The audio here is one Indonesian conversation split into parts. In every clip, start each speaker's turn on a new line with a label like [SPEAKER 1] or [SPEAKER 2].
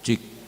[SPEAKER 1] Cik.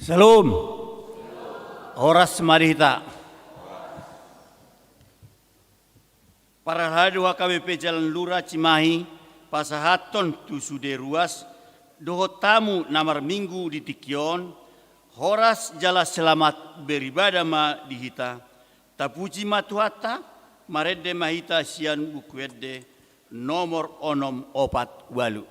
[SPEAKER 2] Salam. Horas marihita. Para hadwa KBP Jalan Lura Cimahi, pasahaton tu sude ruas, doho tamu namar minggu di Tikion, horas jala selamat beribadah ma dihita, tapuji matuhata, marede mahita sian bukwede, nomor onom opat walu.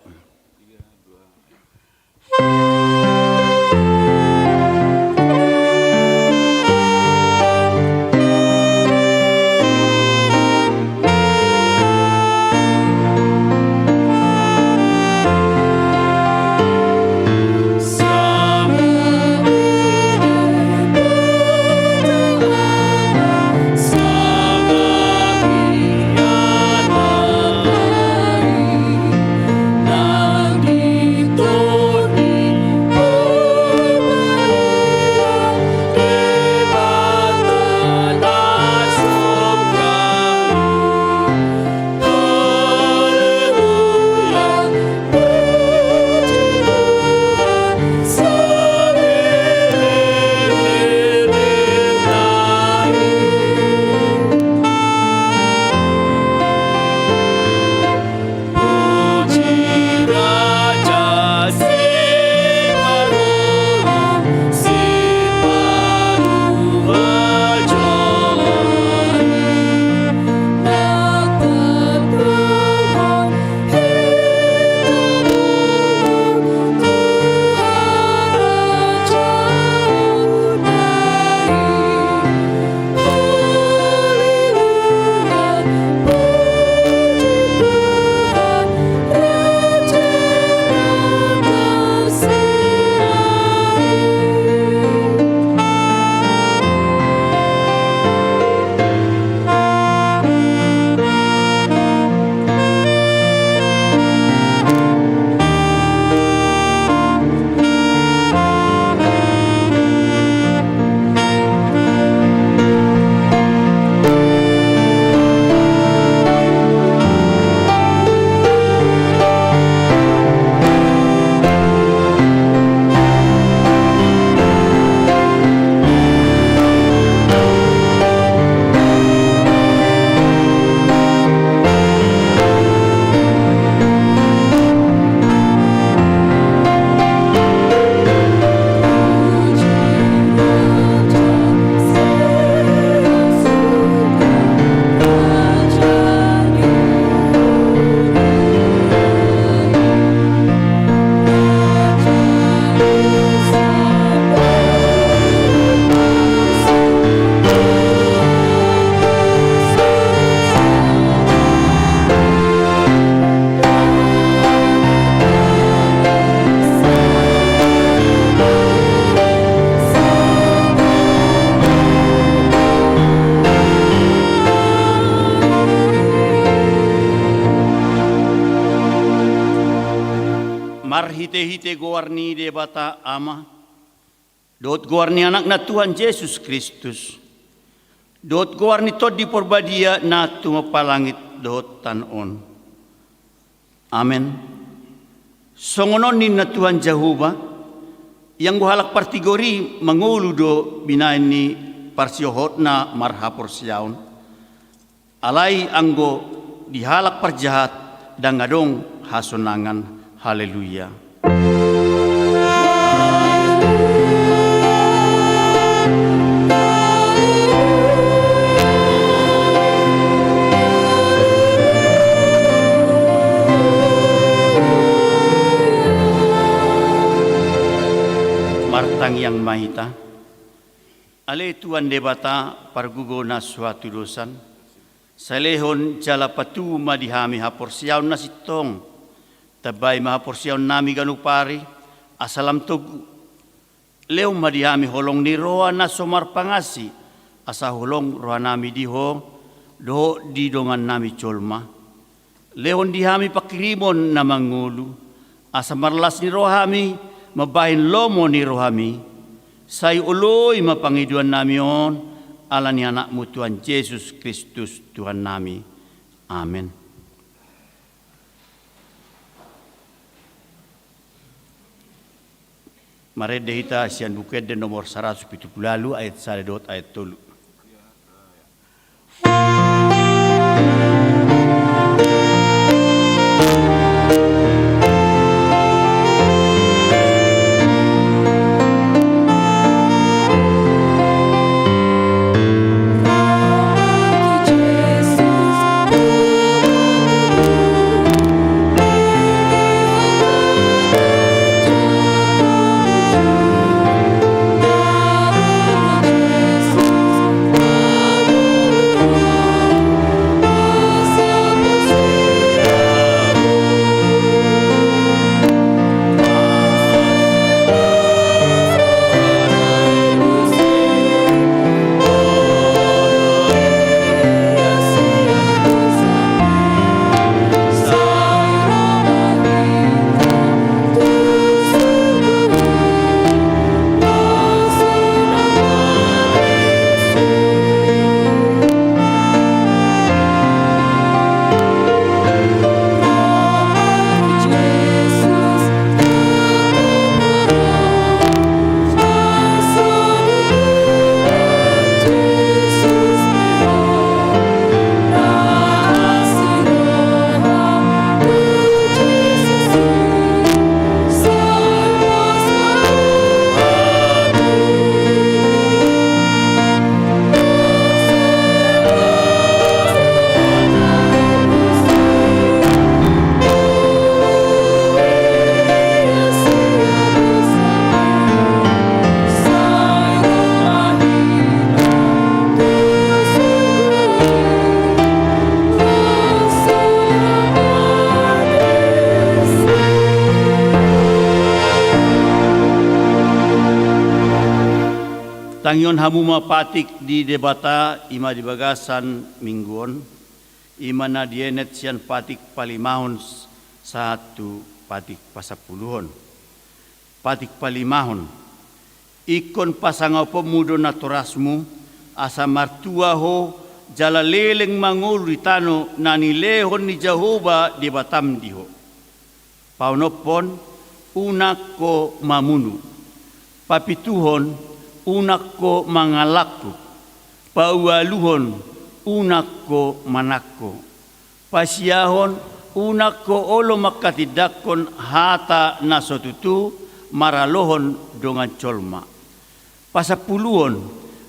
[SPEAKER 2] Marhite-hite gowarni de bata ama, dot gowarni anak na Tuhan Yesus Kristus, Dohot guar ni tod di porbadia na tumapalangit dohot tanon. Amen. Songonon ni na Tuhan Jehovah, yang guhalak partigori mangulu do binain ni parsiohot na marhapor siyaon. Alay anggo dihalak parjahat dan ngadong hasonangan. Haleluya. Martang yang mahita, ale Tuhan debata pargugo na suatu dosan, salehon jala patu madihami haporsiaw na sitong, tabay mahaporsiaw nami ganupari, asalam tugu, leo madihami holong ni roa na somar pangasi, asa holong roa nami diho, doho didongan nami colma, lehon dihami pakirimon na mangulu, asa marlas ni rohami, mabahin lomo ni rohami, say uloy mapangiduan nami on, ala ni anakmu Tuhan Yesus Kristus Tuhan nami. Amen. Marede hita sian bukede nomor 170 ayat 1 ayat 3. Tangyon hamu mapatik di debata ima di bagasan mingguon, ima na dienet sian patik palimahon satu patik pasapuluhon. Patik palimahon, ikon pasangaw pemudo na torasmu, asa martua ho jala leleng mangulu tano na nilehon ni Jehovah di batam diho. Paunopon unak ko mamunu, papituhon unak ko mangalakku, paualuhon unak ko manakko, pasiahon unak ko olo makatidakon hata nasotutu maralohon dongan colma. Pasapuluhon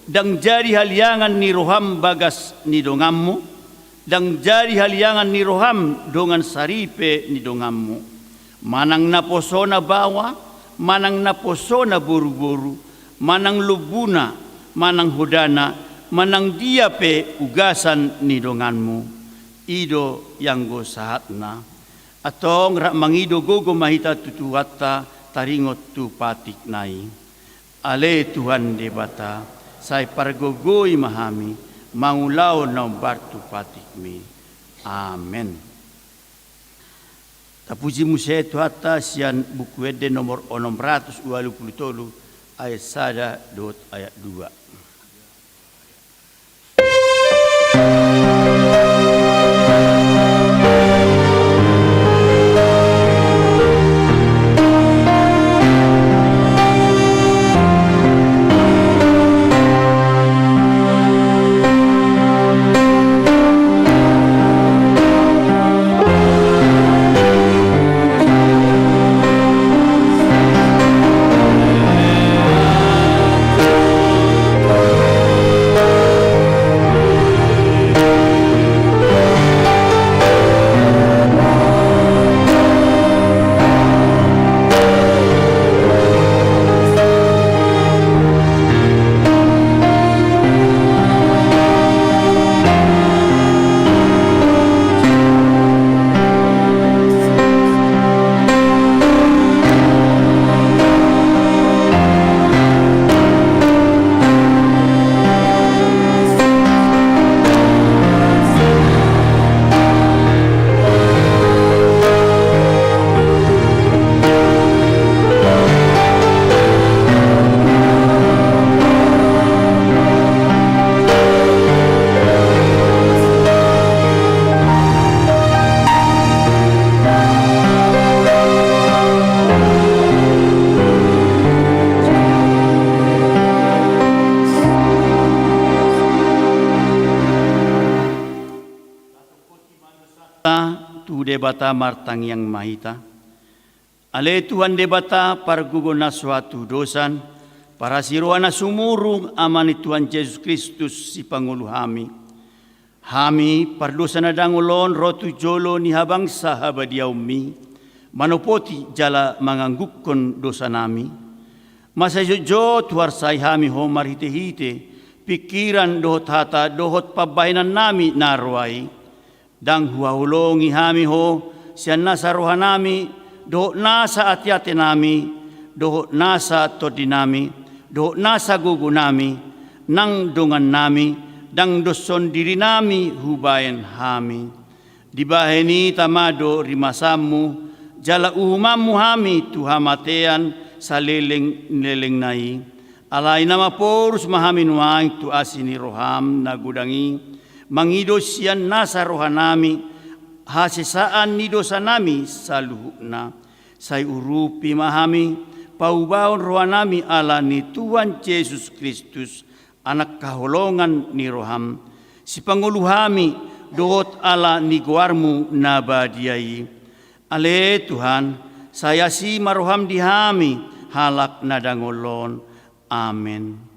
[SPEAKER 2] dang jari haliangan ni roham bagas ni dongammu, dang jari haliangan ni roham dongan saripe ni dongammu. Manang naposona bawa, manang naposona buru-buru, manang lubuna, manang hudana, manang dia pe ugasan ni donganmu, ido yang go sahatna, atong rak mangido gogo mahita tutuwata taringot tu patik nai. Ale Tuhan debata, say pargogoi mahami, mangulaw na bartu patik mi. Amen. Tapuji musya tuata sian buku ede nomor 623 ayat 1 ayat 2. Tu debata martang yang mahita. Ale Tuhan debata pargugo na suatu dosan, para siroana sumurung amani Tuhan Yesus Kristus si Pangulo hami. Hami pardosa na dangolon rotu jolo ni habang sa habadiaw mi, manopoti jala manganggukon dosa nami. Masayojo tuwarsay hami ho marhite-hite, pikiran dohot hata dohot pabahinan nami narway. Dang huahulongi hami ho, siya nasa roha nami, dohot nasa atyate nami, dohot nasa todi nami, dohot nasa gugu nami, nang dungan nami, dang doson diri nami hubayan hami. Dibaheni tamado rimasamu, jala uhumamu hami tuhamatean sa leleng nai. Alay nama porus mahamin wang tu asini roham nagudangi, mangidos siyan nasa rohanami, hasisaan ni dosa nami sa luhukna. Say urupi mahami, paubaon rohanami ala ni Tuhan Yesus Kristus, anak kahulongan ni roham. Si panguluhami, dohot ala ni guarmu nabadiai. Ale Tuhan, saya si maroham dihami, halak nadangolon. Amen.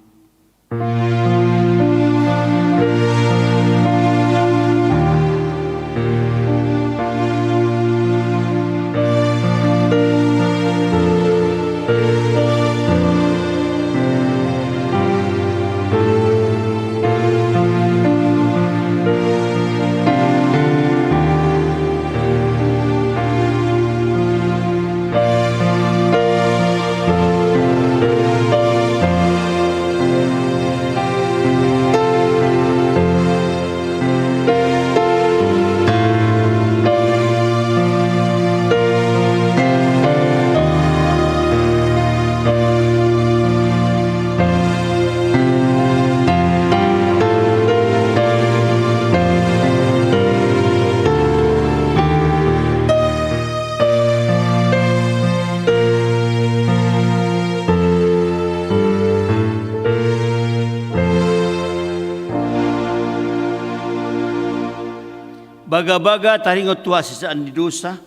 [SPEAKER 2] Baga-baga taringot tua sisaan di dosa,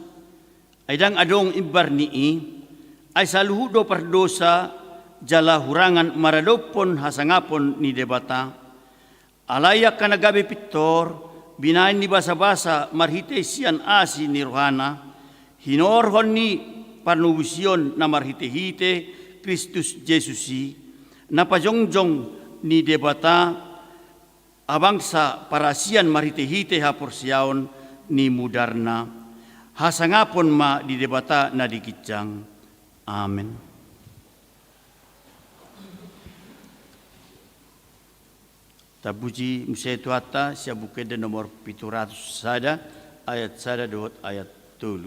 [SPEAKER 2] ay dang adong ibar nii, ay saluhudo pardosa, jala hurangan maradopon hasangapon ni debata. Alayak ka nagabi pitor, binain ni basa-basa marhite siyan asi ni rohana, hinorhon ni panuwisyon na marhite-hite Kristus Jesusi, napajongjong ni debata, abang sa parasian marhite-hite hapursiyaon ni mudarna, hasangapon ma di debata na dikitjang. Amen. Tabuji musetu hatta siya bukeda nomor 700 sada, ayat sada dohot ayat 3.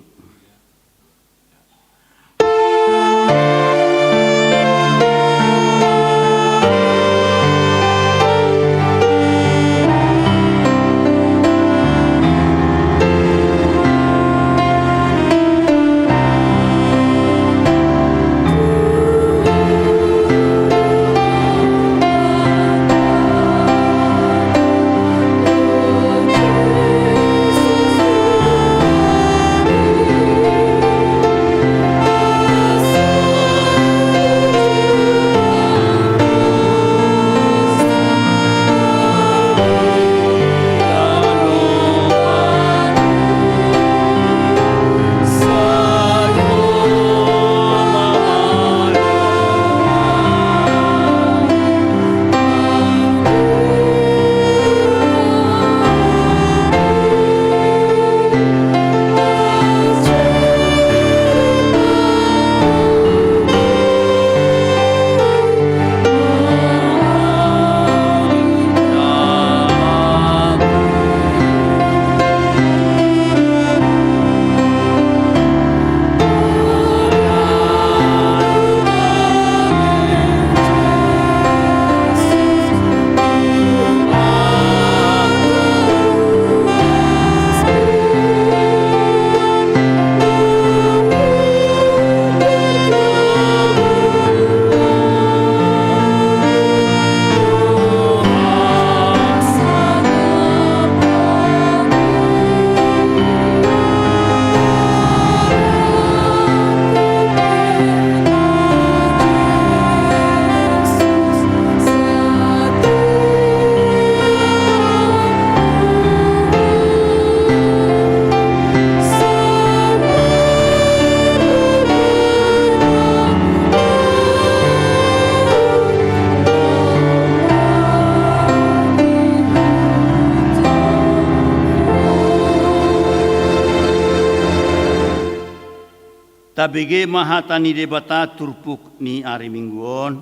[SPEAKER 2] tabege mahatani debata turpuk ni ari mingguon.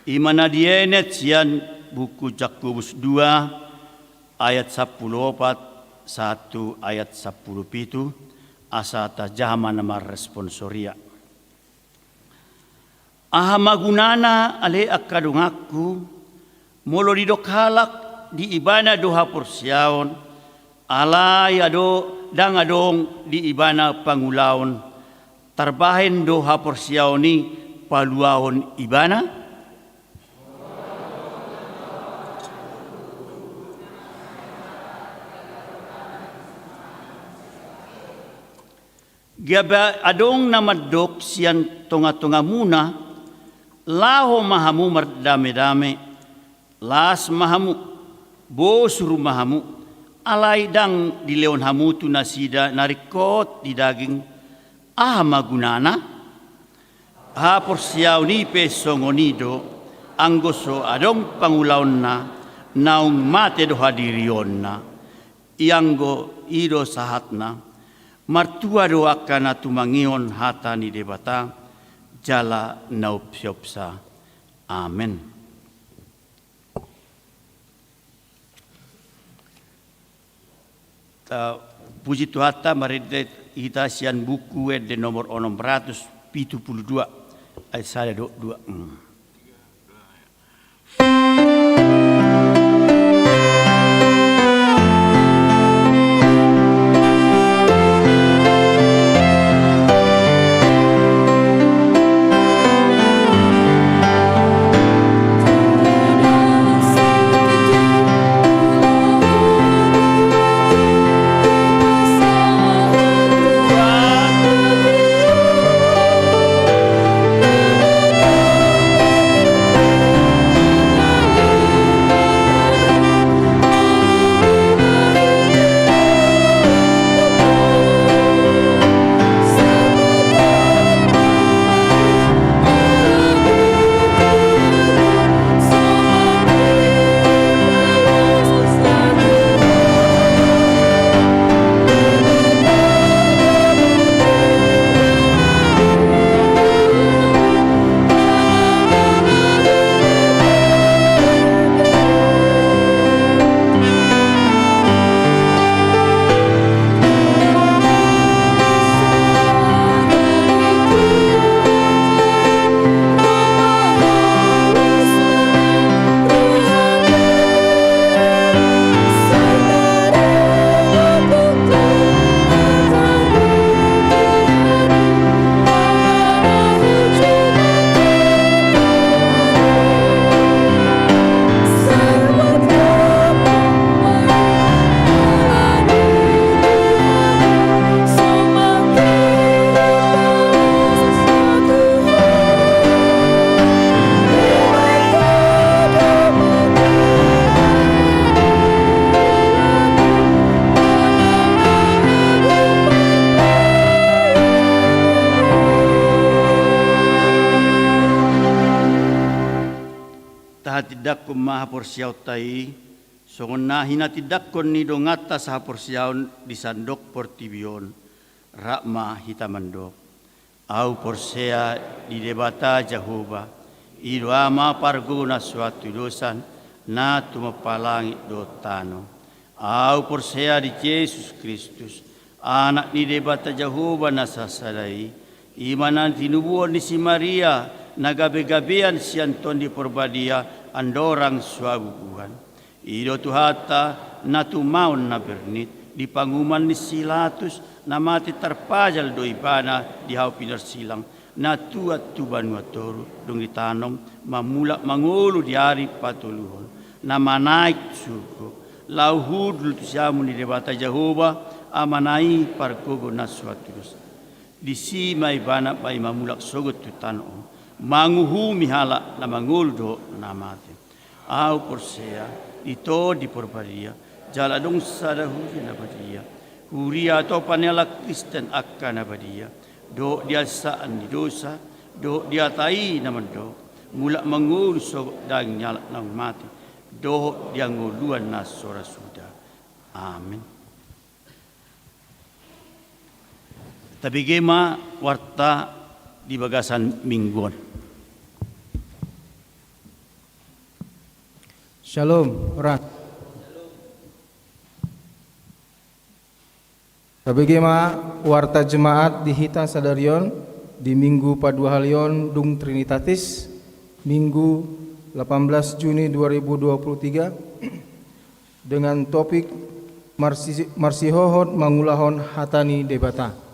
[SPEAKER 2] Imana dienet sian buku Yakobus 2 ayat 14 1 ayat 17 asa tajama nama responsoria. Aha magunana ale akadungaku molo didokhalak di ibana doha porsiaon alay ado dang adong di ibana pangulaon tarbahen doha porsiaon ni paluaon ibana Gaba adong namadok siyan tunga-tunga muna, laho mahamu mardame-dame, las mahamu, bosuru mahamu, alay dang di leon hamu tu nasida narikot di daging, magunana, porsiaw ni pesongonido, anggoso adong pangulaon na, naung mate do hadirion na, ianggo ido sahat na, martua doakan na tumangion hata ni debata jala naupsiopsa. Amen. Puji Tuhan maridet kita sian buku de nomor 672 ayat saya 2. Tidak kumaha porsiaw tay, songon na hinatidak kon ni dongata sa porsiaw di sandok portibion, rakma hitamandok. Au porsia di debata Jehovah, iduama parguna suatu dosan, na tumapalangi dotano. Au porsia di Yesus Kristus, anak di debata Jehovah nasasalai, imanan tinubuan di si Maria, nagabe-gabean sianton di porbadia, andorang suabubuhan. Ido tuhata natumaon na bernit di panguman ni Silatus na mati tarpajal do ibana di hau pinarsilang na tuat tuban watoru dong ditanong mamula mangulu di hari patuluhon na manaik suko lau hudul tu siamu ni debata Jehovah amanai pargogo na suatus di si mai bana bai mamulak sogot tu tanong manguhu mihala na manguldo na mate. Au porsea ito di porbaria jala dong sadahu na badia. Huria to panela Kristen akka na badia. Do dia saan di dosa, do dia tai naman do. Mula mangulso dang nyala nang mati. Do dia nguluan na sora suda. Amin. Tapi gema warta di bagasan mingguan.
[SPEAKER 1] Shalom, Rat. Sabagema warta jemaat di Hita Sadarion di Minggu Paduhalion Dung Trinitatis Minggu 18 Juni 2023 dengan topik Marsihohon Mangulahon Hatani Debata.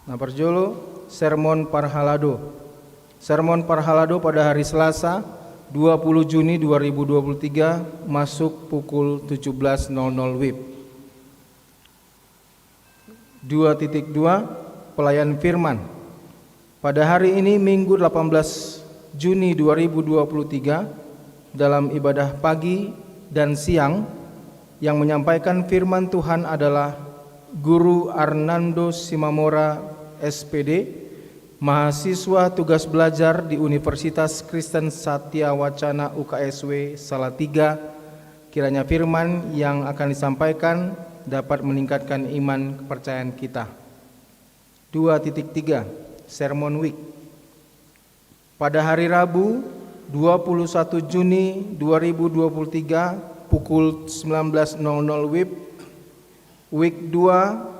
[SPEAKER 1] Nah, perjolo Sermon Parhalado. Sermon Parhalado pada hari Selasa 20 Juni 2023 masuk pukul 17.00 WIB. 2.2 Pelayan Firman. Pada hari ini Minggu 18 Juni 2023 dalam ibadah pagi dan siang yang menyampaikan firman Tuhan adalah Guru Arnando Simamora SPD, mahasiswa tugas belajar di Universitas Kristen Satya Wacana UKSW Salatiga. Kiranya firman yang akan disampaikan dapat meningkatkan iman kepercayaan kita. 2.3 Sermon Week. Pada hari Rabu 21 Juni 2023 pukul 19.00 WIB, Week 2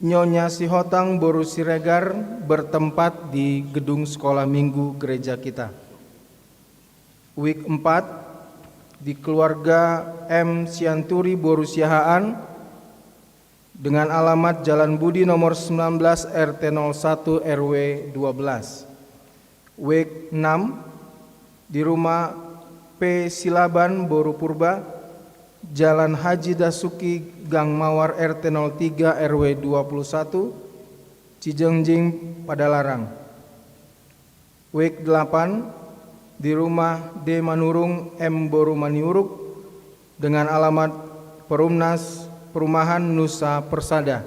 [SPEAKER 1] Nyonya Sihotang Boru Siregar bertempat di gedung sekolah minggu gereja kita. Week 4 di keluarga M. Sianturi Boru Siahaan dengan alamat Jalan Budi nomor 19 RT 01 RW 12. Week 6 di rumah P. Silaban Boru Purba, Jalan Haji Dasuki Gang Mawar RT 03 RW 21 Cijengjing Padalarang. Week 8 di rumah D. Manurung M. Boru Maniuruk dengan alamat Perumnas Perumahan Nusa Persada.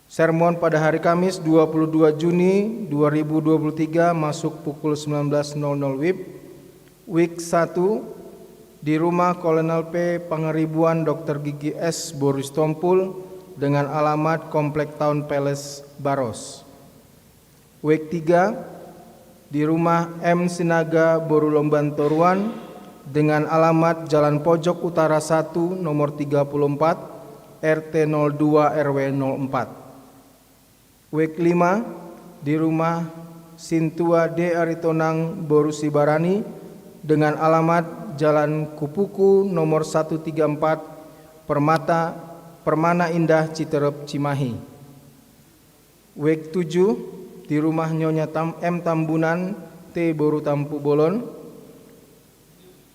[SPEAKER 1] Sermon pada hari Kamis 22 Juni 2023 masuk pukul 19.00 WIB. Week 1 di rumah Kolonel P. Pangeribuan Dr. Gigi S. Boris Tompul dengan alamat Komplek Town Palace Baros. Week 3 di rumah M. Sinaga Boru Lomban Toruan dengan alamat Jalan Pojok Utara 1 nomor 34 RT 02 RW 04. Week 5 di rumah Sintua D. Aritonang Boru Sibarani dengan alamat Jalan Kupuku nomor 134 Permana Indah Citerep Cimahi. Week 7 di rumah Nyonya M. Tambunan T. Boru Tampu Bolon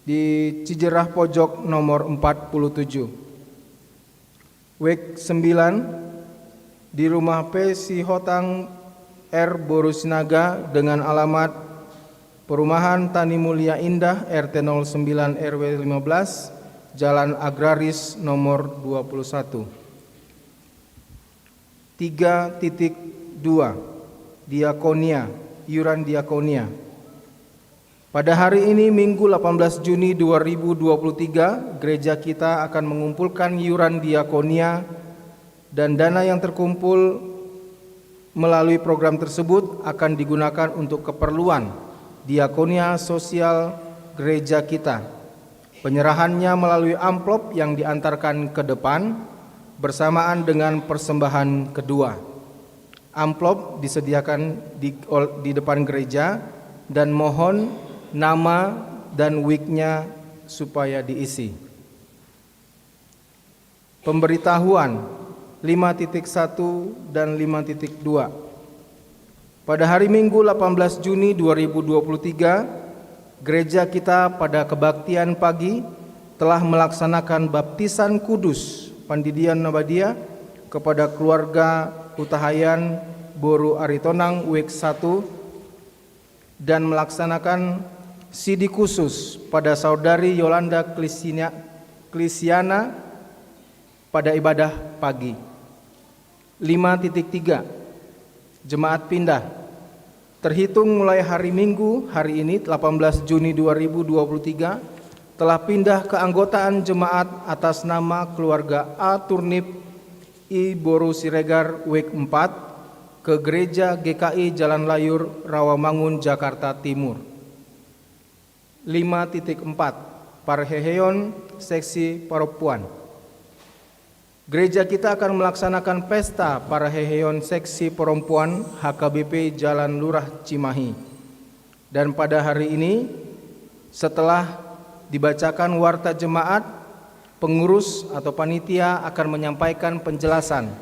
[SPEAKER 1] di Cijerah Pojok nomor 47. Week 9 di rumah P. Sihotang R. Boru Sinaga dengan alamat Perumahan Tani Mulia Indah RT 09 RW 15 Jalan Agraris nomor 21. 3.2 Diakonia, iuran diakonia. Pada hari ini Minggu 18 Juni 2023 gereja kita akan mengumpulkan iuran diakonia dan dana yang terkumpul melalui program tersebut akan digunakan untuk keperluan diakonia sosial gereja kita. Penyerahannya melalui amplop yang diantarkan ke depan bersamaan dengan persembahan kedua. Amplop disediakan di depan gereja dan mohon nama dan weeknya supaya diisi. Pemberitahuan 5.1 dan 5.2. Pada hari Minggu 18 Juni 2023, gereja kita pada kebaktian pagi telah melaksanakan baptisan kudus Pandidian Nabadia kepada keluarga Utahayan Boru Aritonang Week 1 dan melaksanakan sidi khusus pada saudari Yolanda Klisiana pada ibadah pagi. 5.3 Jemaat pindah. Terhitung mulai hari Minggu hari ini 18 Juni 2023 telah pindah keanggotaan jemaat atas nama keluarga A. Turnip I. Boru Siregar Week 4 ke Gereja GKI Jalan Layur, Rawamangun, Jakarta Timur. 5.4 Parheheon Seksi Paropuan. Gereja kita akan melaksanakan pesta Parheheon Seksi Perempuan HKBP Jalan Lurah Cimahi. Dan pada hari ini, setelah dibacakan warta jemaat, pengurus atau panitia akan menyampaikan penjelasan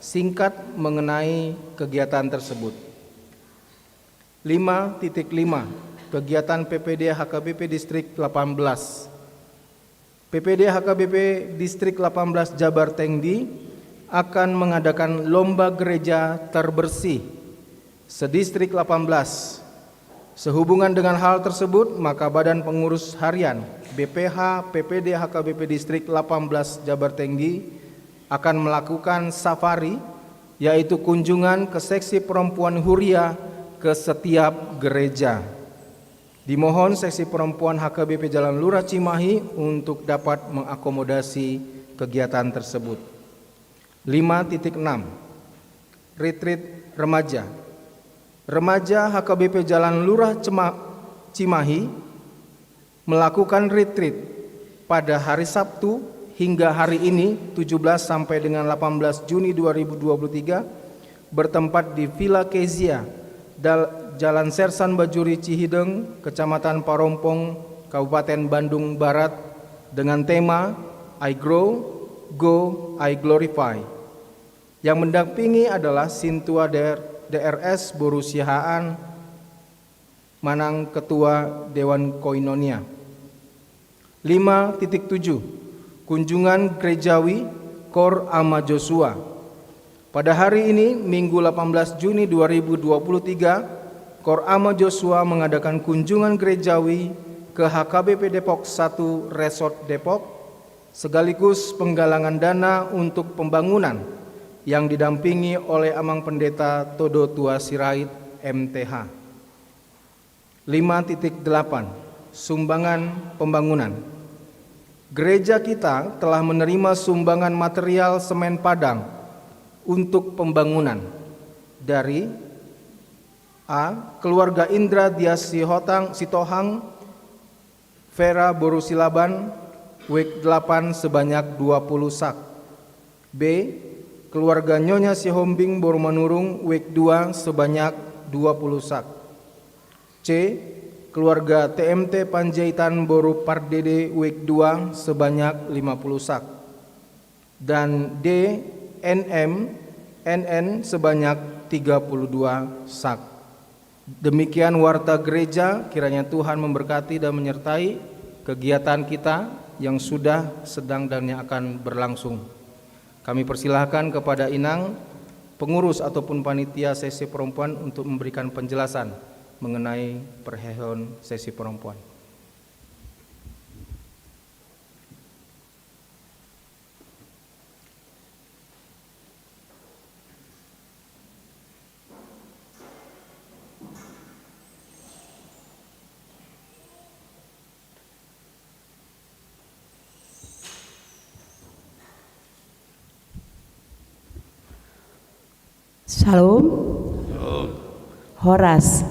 [SPEAKER 1] singkat mengenai kegiatan tersebut. 5.5 Kegiatan PPD HKBP Distrik 18. PPD HKBP Distrik 18 Jabar Tengdi akan mengadakan lomba gereja terbersih sedistrik 18. Sehubungan dengan hal tersebut, maka Badan Pengurus Harian BPH PPD HKBP Distrik 18 Jabar Tengdi akan melakukan safari, yaitu kunjungan ke seksi perempuan Huria ke setiap gereja. Dimohon seksi perempuan HKBP Jalan Lurah Cimahi untuk dapat mengakomodasi kegiatan tersebut. 5.6 Retreat Remaja. Remaja HKBP Jalan Lurah Cimahi melakukan retreat pada hari Sabtu hingga hari ini 17 sampai dengan 18 Juni 2023 bertempat di Villa Kezia, Jalan Sersan Bajuri Cihideng, Kecamatan Parompong, Kabupaten Bandung Barat, dengan tema I Grow, Go, I Glorify. Yang mendampingi adalah Sintua DRS Boru Sihaan Manang, Ketua Dewan Koinonia. 5.7 Kunjungan Gerejawi Kor Ama Joshua. Pada hari ini, Minggu 18 Juni 2023, Kor Ama Joshua mengadakan kunjungan gerejawi ke HKBP Depok 1 Resort Depok, sekaligus penggalangan dana untuk pembangunan yang didampingi oleh Amang Pendeta Todo Tua Sirait MTH. 5.8 Sumbangan pembangunan. Gereja kita telah menerima sumbangan material semen Padang untuk pembangunan dari A. Keluarga Indra Dias Sitohang Vera Boru Silaban Week 8 sebanyak 20 sak. B. Keluarga Nyonya Sihombing Boru Manurung Week 2 sebanyak 20 sak. C. Keluarga TMT Panjaitan Boru Pardede Week 2 sebanyak 50 sak. Dan D. NN sebanyak 32 sak. Demikian warta gereja, kiranya Tuhan memberkati dan menyertai kegiatan kita yang sudah, sedang, dan yang akan berlangsung. Kami persilahkan kepada Inang, pengurus ataupun panitia sesi perempuan untuk memberikan penjelasan mengenai perheheon sesi perempuan.
[SPEAKER 3] Shalom. Horas.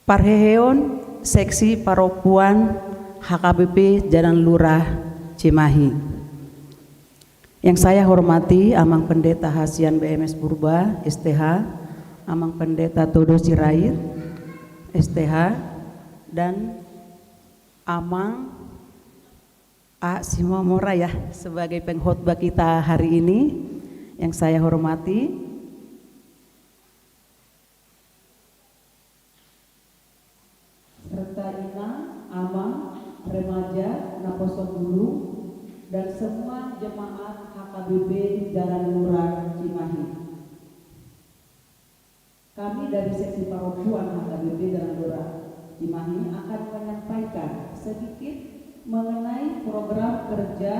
[SPEAKER 3] Parheheon Seksi Paropuan HKBP Jalan Lurah Cimahi. Yang saya hormati Amang Pendeta Hasian BMS Purba STH, Amang Pendeta Todo Sirait STH, dan Amang A. Simomora ya sebagai pengkhotbah kita hari ini. Yang saya hormati serta Ina, Amang, Remaja, Naposok Dulu, dan semua jemaat HKBP Jalan Lurah Cimahi. Kami dari seksi paropuan HKBP Jalan Lurah Cimahi akan menyampaikan sedikit mengenai program kerja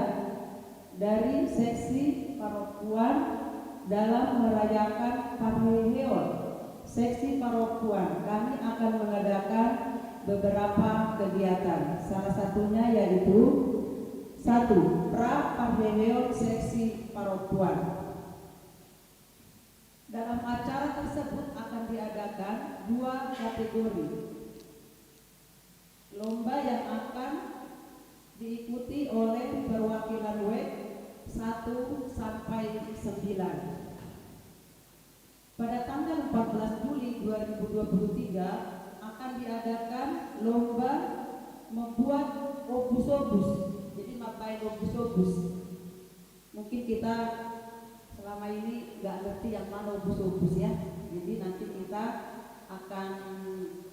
[SPEAKER 3] dari seksi paropuan dalam merayakan Parheheon Seksi Paropuan, kami akan mengadakan beberapa kegiatan. Salah satunya yaitu 1. Pra-Parheheon Seksi Paropuan. Dalam acara tersebut akan diadakan 2 kategori. Lomba yang akan diikuti oleh perwakilan WEK 1 sampai 9. Pada tanggal 14 Juli 2023 akan diadakan lomba membuat obus-obus. Jadi mapain obus-obus. Mungkin kita selama ini nggak ngerti yang mana obus-obus ya. Jadi nanti kita akan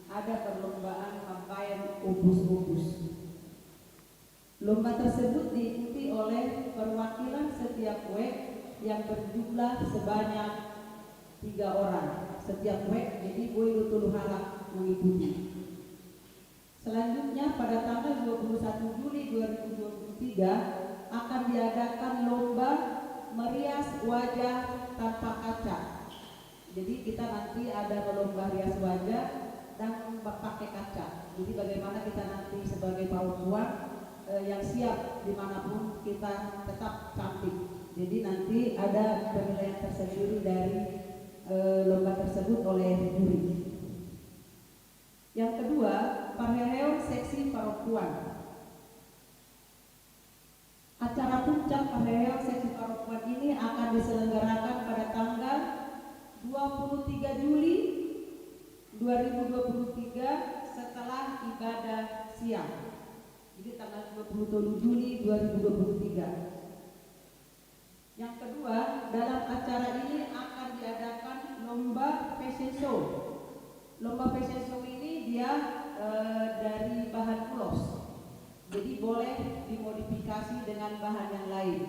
[SPEAKER 3] ada perlombaan mapain obus-obus. Lomba tersebut diikuti oleh perwakilan setiap WEK yang berjumlah sebanyak 3 orang setiap WEK, jadi boleh tulu harap mengikuti. Selanjutnya pada tanggal 21 Juli 2023 akan diadakan lomba merias wajah tanpa kaca. Jadi kita nanti ada lomba rias wajah dan pakai kaca. Jadi bagaimana kita nanti sebagai perempuan yang siap dimanapun kita tetap cantik. Jadi nanti ada penilaian tersendiri dari lomba tersebut oleh juri. Yang kedua, Parheheon Seksi Paropuan. Acara puncak Parheheon Seksi Paropuan ini akan diselenggarakan pada tanggal 23 Juli 2023 setelah ibadah siang. Jadi tanggal 27 Juli 2023. Yang kedua, dalam acara ini akan diadakan lomba fashion show. Lomba fashion show ini dia dari bahan ulos. Jadi boleh dimodifikasi dengan bahan yang lain.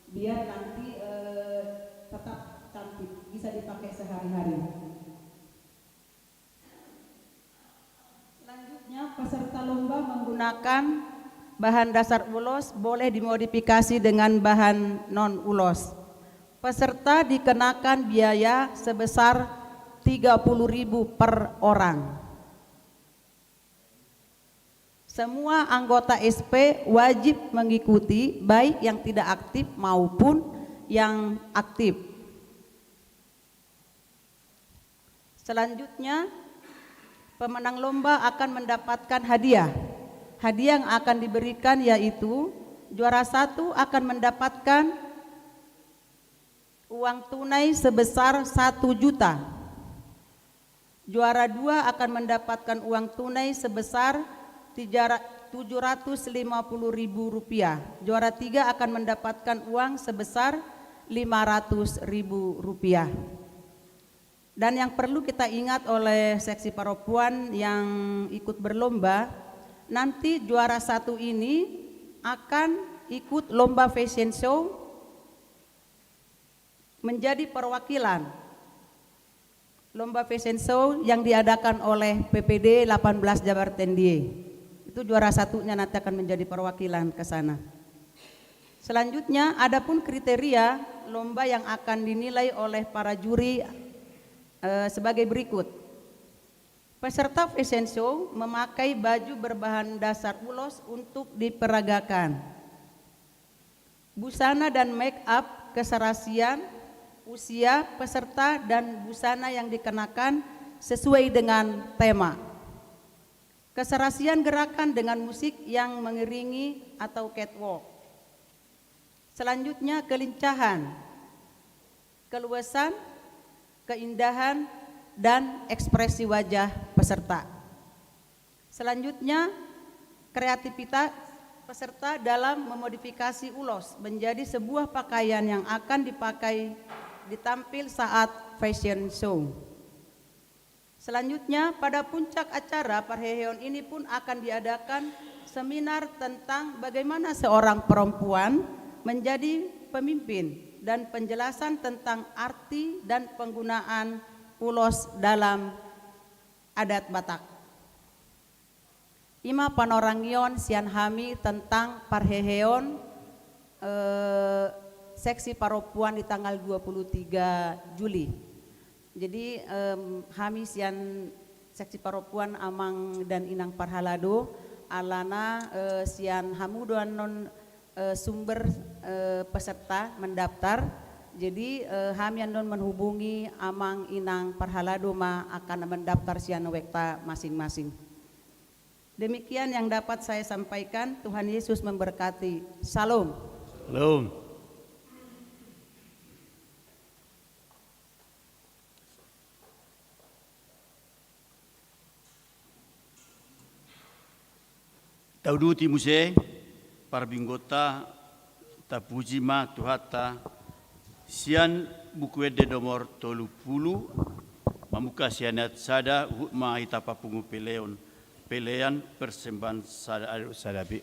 [SPEAKER 3] Biar nanti tetap cantik, bisa dipakai sehari-hari. Selanjutnya, peserta lomba menggunakan bahan dasar ulos boleh dimodifikasi dengan bahan non-ulos. Peserta dikenakan biaya sebesar 30.000 per orang. Semua anggota SP wajib mengikuti, baik yang tidak aktif maupun yang aktif. Selanjutnya, pemenang lomba akan mendapatkan hadiah. Hadiah yang akan diberikan yaitu juara 1 akan mendapatkan uang tunai sebesar 1 juta. Juara 2 akan mendapatkan uang tunai sebesar 750.000 rupiah. Juara 3 akan mendapatkan uang sebesar 500.000 rupiah. Dan yang perlu kita ingat oleh seksi paropuan yang ikut berlomba, nanti juara 1 ini akan ikut lomba fashion show menjadi perwakilan lomba fashion show yang diadakan oleh PPD 18 Jabar Tendie. Itu juara 1-nya nanti akan menjadi perwakilan ke sana. Selanjutnya, adapun kriteria lomba yang akan dinilai oleh para juri sebagai berikut. Peserta fashion show memakai baju berbahan dasar ulos untuk diperagakan. Busana dan make up keserasian, usia peserta dan busana yang dikenakan sesuai dengan tema. Keserasian gerakan dengan musik yang mengiringi atau catwalk. Selanjutnya kelincahan, keluasan, keindahan, dan ekspresi wajah peserta. Selanjutnya, kreativitas peserta dalam memodifikasi ulos menjadi sebuah pakaian yang akan dipakai ditampil saat fashion show. Selanjutnya, pada puncak acara Parheheon ini pun akan diadakan seminar tentang bagaimana seorang perempuan menjadi pemimpin dan penjelasan tentang arti dan penggunaan ulos dalam adat Batak. Ima panorangion sian hami tentang Parheheon seksi paropuan di tanggal 23 Juli. Jadi kami sian seksi perempuan Amang dan Inang Parhalado alana sian hamuduan non sumber peserta mendaftar. Jadi kami non menghubungi Amang Inang Parhalado akan mendaftar sian wekta masing-masing. Demikian yang dapat saya sampaikan. Tuhan Yesus memberkati. Salam.
[SPEAKER 2] Salam. Tauduti muse parbinggota tapuji ma tuhata sian buku ede nomor 30 mamuka sianat sada ma hitapa pungu pelean persembahan sadabi.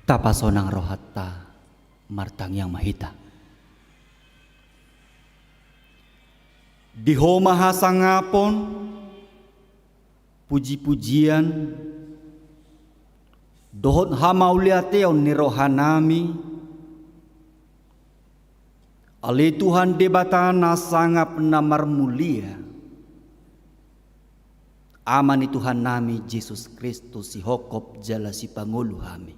[SPEAKER 4] Tapasonang rohatta martang yang mahita. Diho mahasangapon puji-pujian dohot hamauliateon ni rohanami ali Tuhan debatana sangap namar mulia amani Tuhan nami Yesus Kristus si hokop jala si Pangulo hami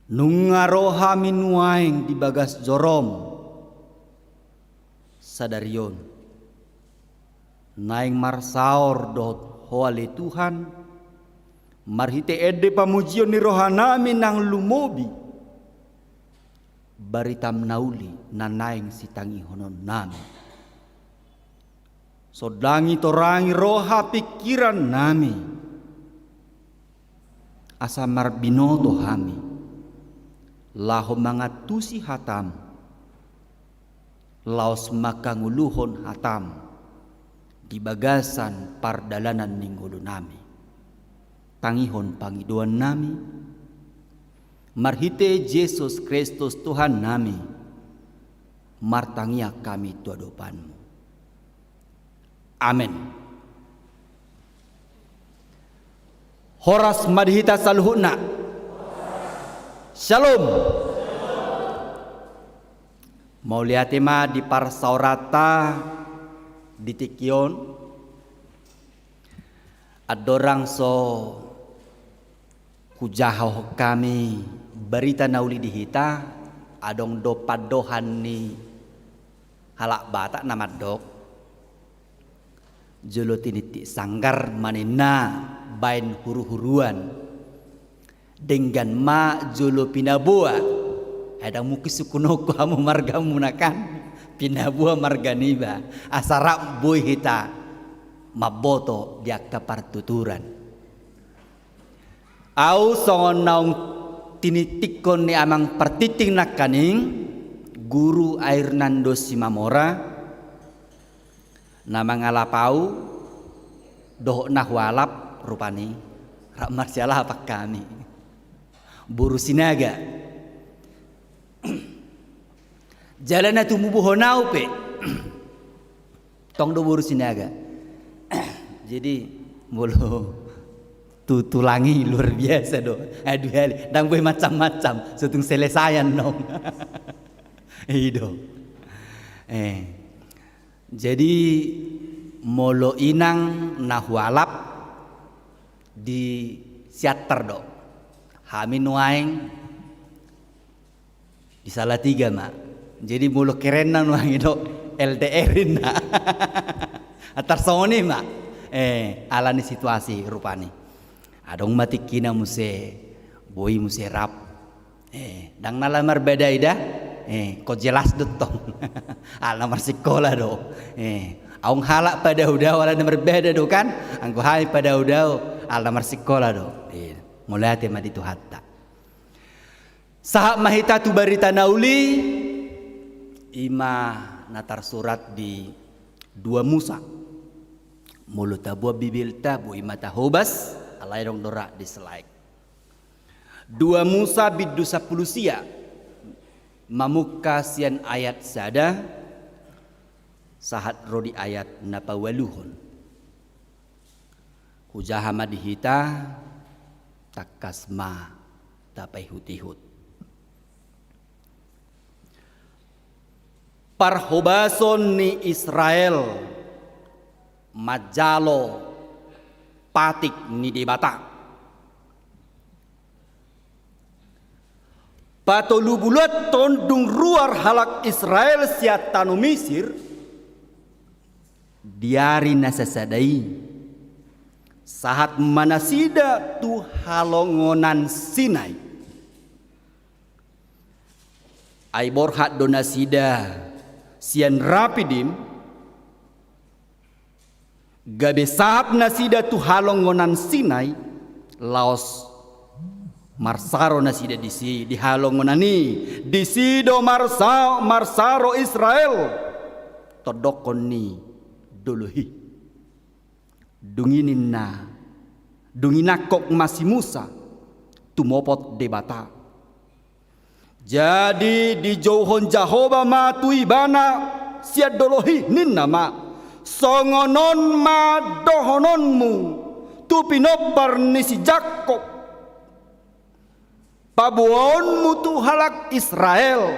[SPEAKER 4] nungaro hami nuaing di bagas jorom sadarion naing marsaor dot hoale Tuhan marhite ede pamujion ni rohanami nang lumobi baritam nauli nanaing sitangi honon nami sodangi torangi roha pikiran nami asa marbinoto hami laho mangatusi hatam laos makanguluhon hatam di bagasan pardalanan ninggolo nami tangihon pangiduan nami marhite Yesus Kristus Tuhan nami martangia kami tuadopanmu. Amin. Horas madhita salhuna. Shalom. Mau lihat tema di parsaurata di Tikion. Adorang so kujahoh kami berita nauli dihita adong do padohan ni halak batak nama dok. Jolo tiniti sanggar manena bain huru-huruan dengan ma jolo pinabua hadang mukis sukunoko hamu marga munakan pinabua marga niba asarap boy hita maboto biak kapartuturan au songon naung tinitikon ni amang pertiting nakaning guru Airnando Simamora nama ngalapau doh nahwalap rupani rak marsialah apa kami buru sinaga jalan itu mubuhonau pe tong do buru sinaga jadi mulu tulangi luar biasa do aduh hali dang boy macam-macam setung selesayan dong ido jadi molo inang nahwalap di siater do hamin waeng di Salatiga mak jadi molo kerenan waeng do LDR-in na atar soni mak alani situasi rupani adong matikina muse boy muse rap dang nalamar beda ida kok jelas dotong alamar sekolah do aung halak pada udah wala nomor beda do kan angku hai pada udah alamar sekolah do mulai tema itu hatta sahab mahita tu barita nauli ima natar surat di 2 Musa mulut tabua bibil tabu ima tahobas alai dong dorak di slide 2 Musa bidu 10 sia mamuka sian ayat sada sahat rodi ayat napawaluhun hujahama dihita takasma tapai hutihut parhobason ni Israel majalo patik ni debata patolu bulat tondung ruar halak Israel siatanu Misir diari nasasadai sahat manasida tu halongonan Sinai ai borhat donasida sian rapidim gabe sahat nasida tu halongonan Sinai laos marsaro nasida disi di halongonani disido marsaro Israel todokon ni duluhi dunginakok masih Musa tumopot debata jadi di jauhon Jahoba ma tuibana siad dolohi ninna ma songonon ma dohononmu tu pinopar nisi Jakob pabuon mutu halak Israel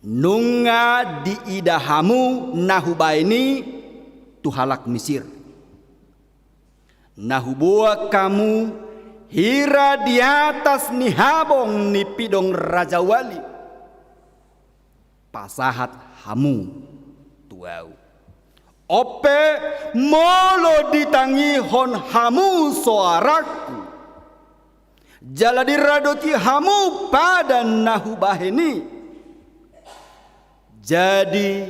[SPEAKER 4] nunga di idahamu nahubaini tu halak Mesir nahubua kamu hira di atas ni habong ni pidong Raja Wali pasahat hamu tuau. Ope molo ditangi hon hamu soaraku. Jaladi radoti hamu pada nahu baheni. Jadi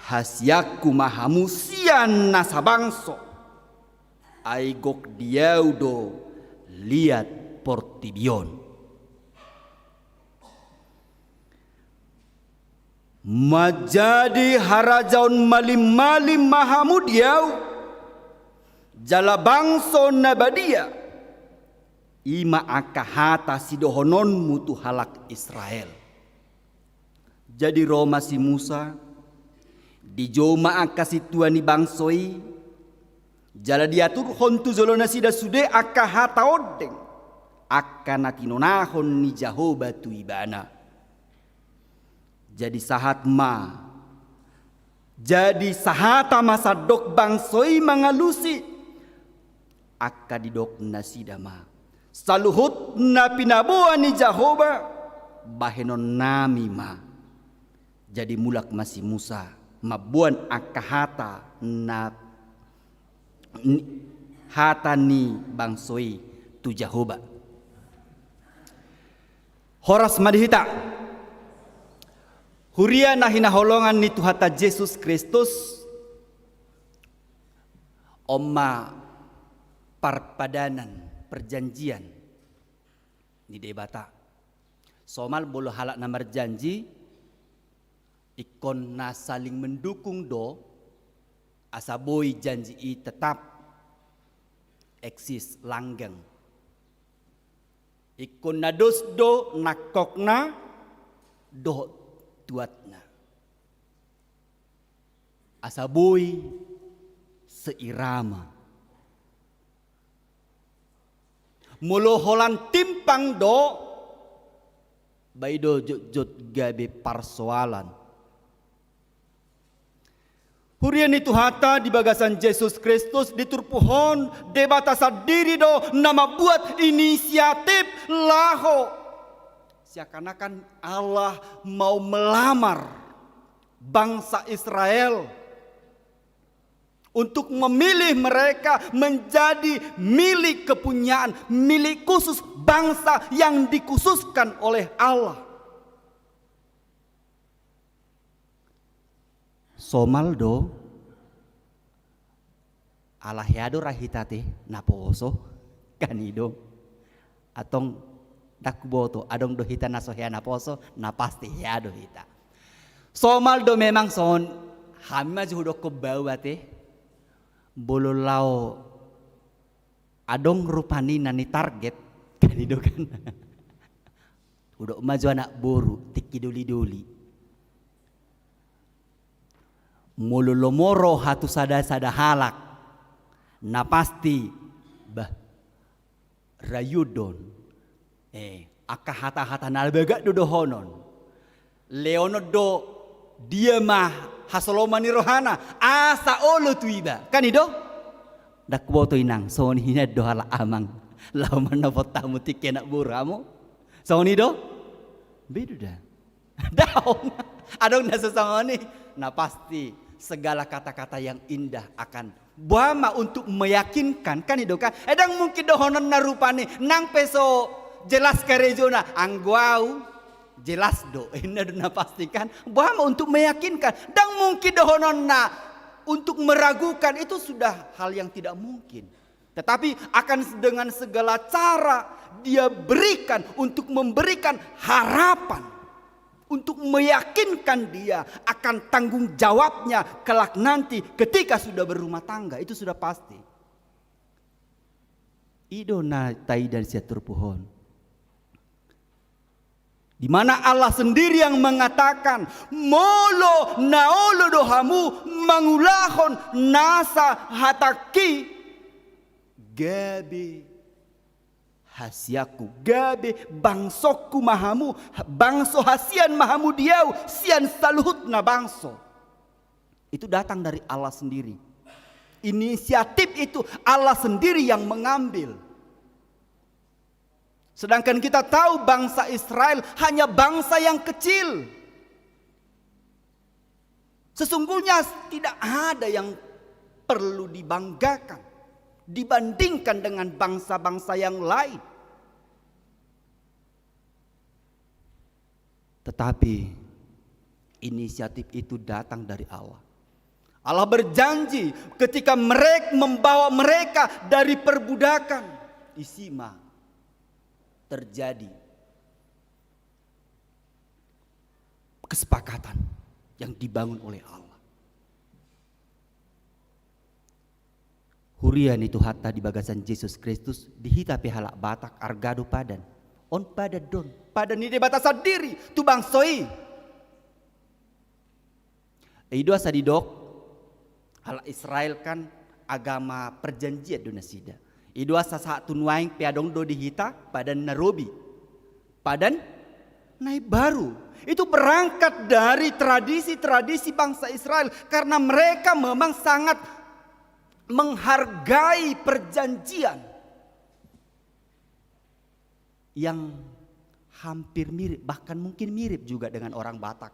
[SPEAKER 4] hasyaku mahamu sian nasa bangso. Aigok diaudo lihat portibion. Majadi harajaun malim-malim mahamu diau. Jala bangso nabadia. Ima akahata sidohonon mutu halak Israel. Jadi Roma si Musa. Di joma akasi tuani bangsoi. Jala diatur hontu zolona sida sude akahata odeng. Akana kinonahon ni Jahoba tu ibana. Jadi sahat ma. Jadi sahata masa dok bangsoi mangalusi. Akka didok nasida ma. Saluhut na pinabuan ni Jahoba. Bahenon nami ma. Jadi mulak masih Musa. Mabuan akahata na hata ni bangsoi tu Jahoba. Horas madihita. Huria na hinaholongan ni Tuhata Yesus Kristus. Oma parpadanan perjanjian ni debata. Somal bolo halak na marjanji. Ikon na saling mendukung do. Asaboy janji i tetap eksis langgeng. Ikon na dos do nakok na do tuatna. Asaboy seirama. Moloholan timpang do. Baido jot gabe parsoalan. Hurian itu hata di bagasan Yesus Kristus diturpuhon debata sadiri do nama buat inisiatif laho. Seakan-akan Allah mau melamar bangsa Israel untuk memilih mereka menjadi milik kepunyaan, milik khusus bangsa yang dikhususkan oleh Allah. Somaldo Allah yado rahitate naposo kanido atong dakboto adong do hita nasohya naposo napasti yado hita. Somaldo memang son hama judo ko bawate bololao adong rupani nani target kanido kan. Udah maju anak boru tikiduli-duli. Mululomoro hatu sada-sada halak na pasti bah rayudon akahata-hata nalbaga dodohonon leono do dia mah hasolomani rohana asa olo tuiba kanido dakboto inang soni hina do hala amang lauman na potamu tikena buramu soni do beduda daong adong nasasangoni na pasti segala kata-kata yang indah akan buama untuk meyakinkan kan itu kan edang mungkin dohonon narupane nang peso jelas karejona angguau jelas do ina na pastikan buama untuk meyakinkan dan mungkin dohonon na untuk meragukan itu sudah hal yang tidak mungkin tetapi akan dengan segala cara dia berikan untuk memberikan harapan untuk meyakinkan dia akan tanggung jawabnya kelak nanti ketika sudah berumah tangga itu sudah pasti. Idona tai dan siatur pohon. Di mana Allah sendiri yang mengatakan molo naolo dohamu mangulahon nasa hataki gabe hasiaku gabe bangsoku mahamu bangso hasian mahamu diau sian saluhut na bangso itu datang dari Allah sendiri. Inisiatif itu Allah sendiri yang mengambil. Sedangkan kita tahu bangsa Israel hanya bangsa yang kecil. Sesungguhnya tidak ada yang perlu dibanggakan dibandingkan dengan bangsa-bangsa yang lain. Tetapi inisiatif itu datang dari Allah. Allah berjanji ketika mereka membawa mereka dari perbudakan, isima terjadi kesepakatan yang dibangun oleh Allah. Hurian itu hatta di bagasan Yesus Kristus dihita pehalak Batak argado padan. On pada don, pada ni de batasan diri tu bangsoi. Ido asadidok hal Israel kan agama perjanjian donasida. Ido asa saat tunwaing peadong do dihita padan Nairobi. Padan naik baru. Itu berangkat dari tradisi-tradisi bangsa Israel karena mereka memang sangat menghargai perjanjian yang hampir mirip, bahkan mungkin mirip juga dengan orang Batak.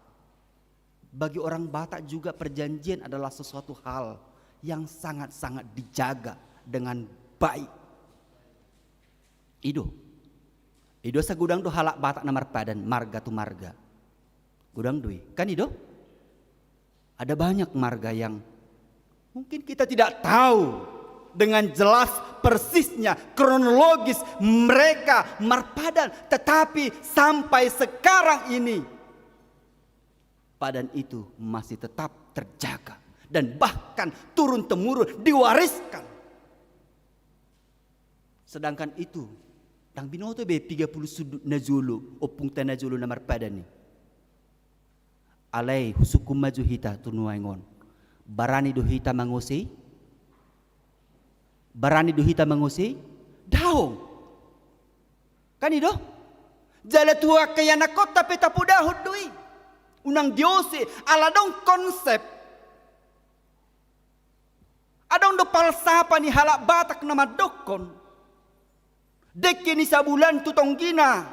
[SPEAKER 4] Bagi orang Batak juga perjanjian adalah sesuatu hal yang sangat-sangat dijaga dengan baik. Ido sagudang do halak Batak namar padan marga tu marga. Gudang dui. Kan itu? Ada banyak marga yang mungkin kita tidak tahu dengan jelas persisnya kronologis mereka marpadan. Tetapi sampai sekarang ini padan itu masih tetap terjaga. Dan bahkan turun-temurun diwariskan. Sedangkan itu tang binoto be 30 sudut najulu opung tanajulu namar padan ni. Alay husukum maju hita tunuaingon. Barani do hita mangusi. Barani do hita mangusi. Daong. Kan itu? Jala tua kaya nakot tapi tapu dahod dui. Unang Diyose aladong konsep. Adong do palsapa ni halak Batak nama dokon. Deki ni sabulan tutonggina.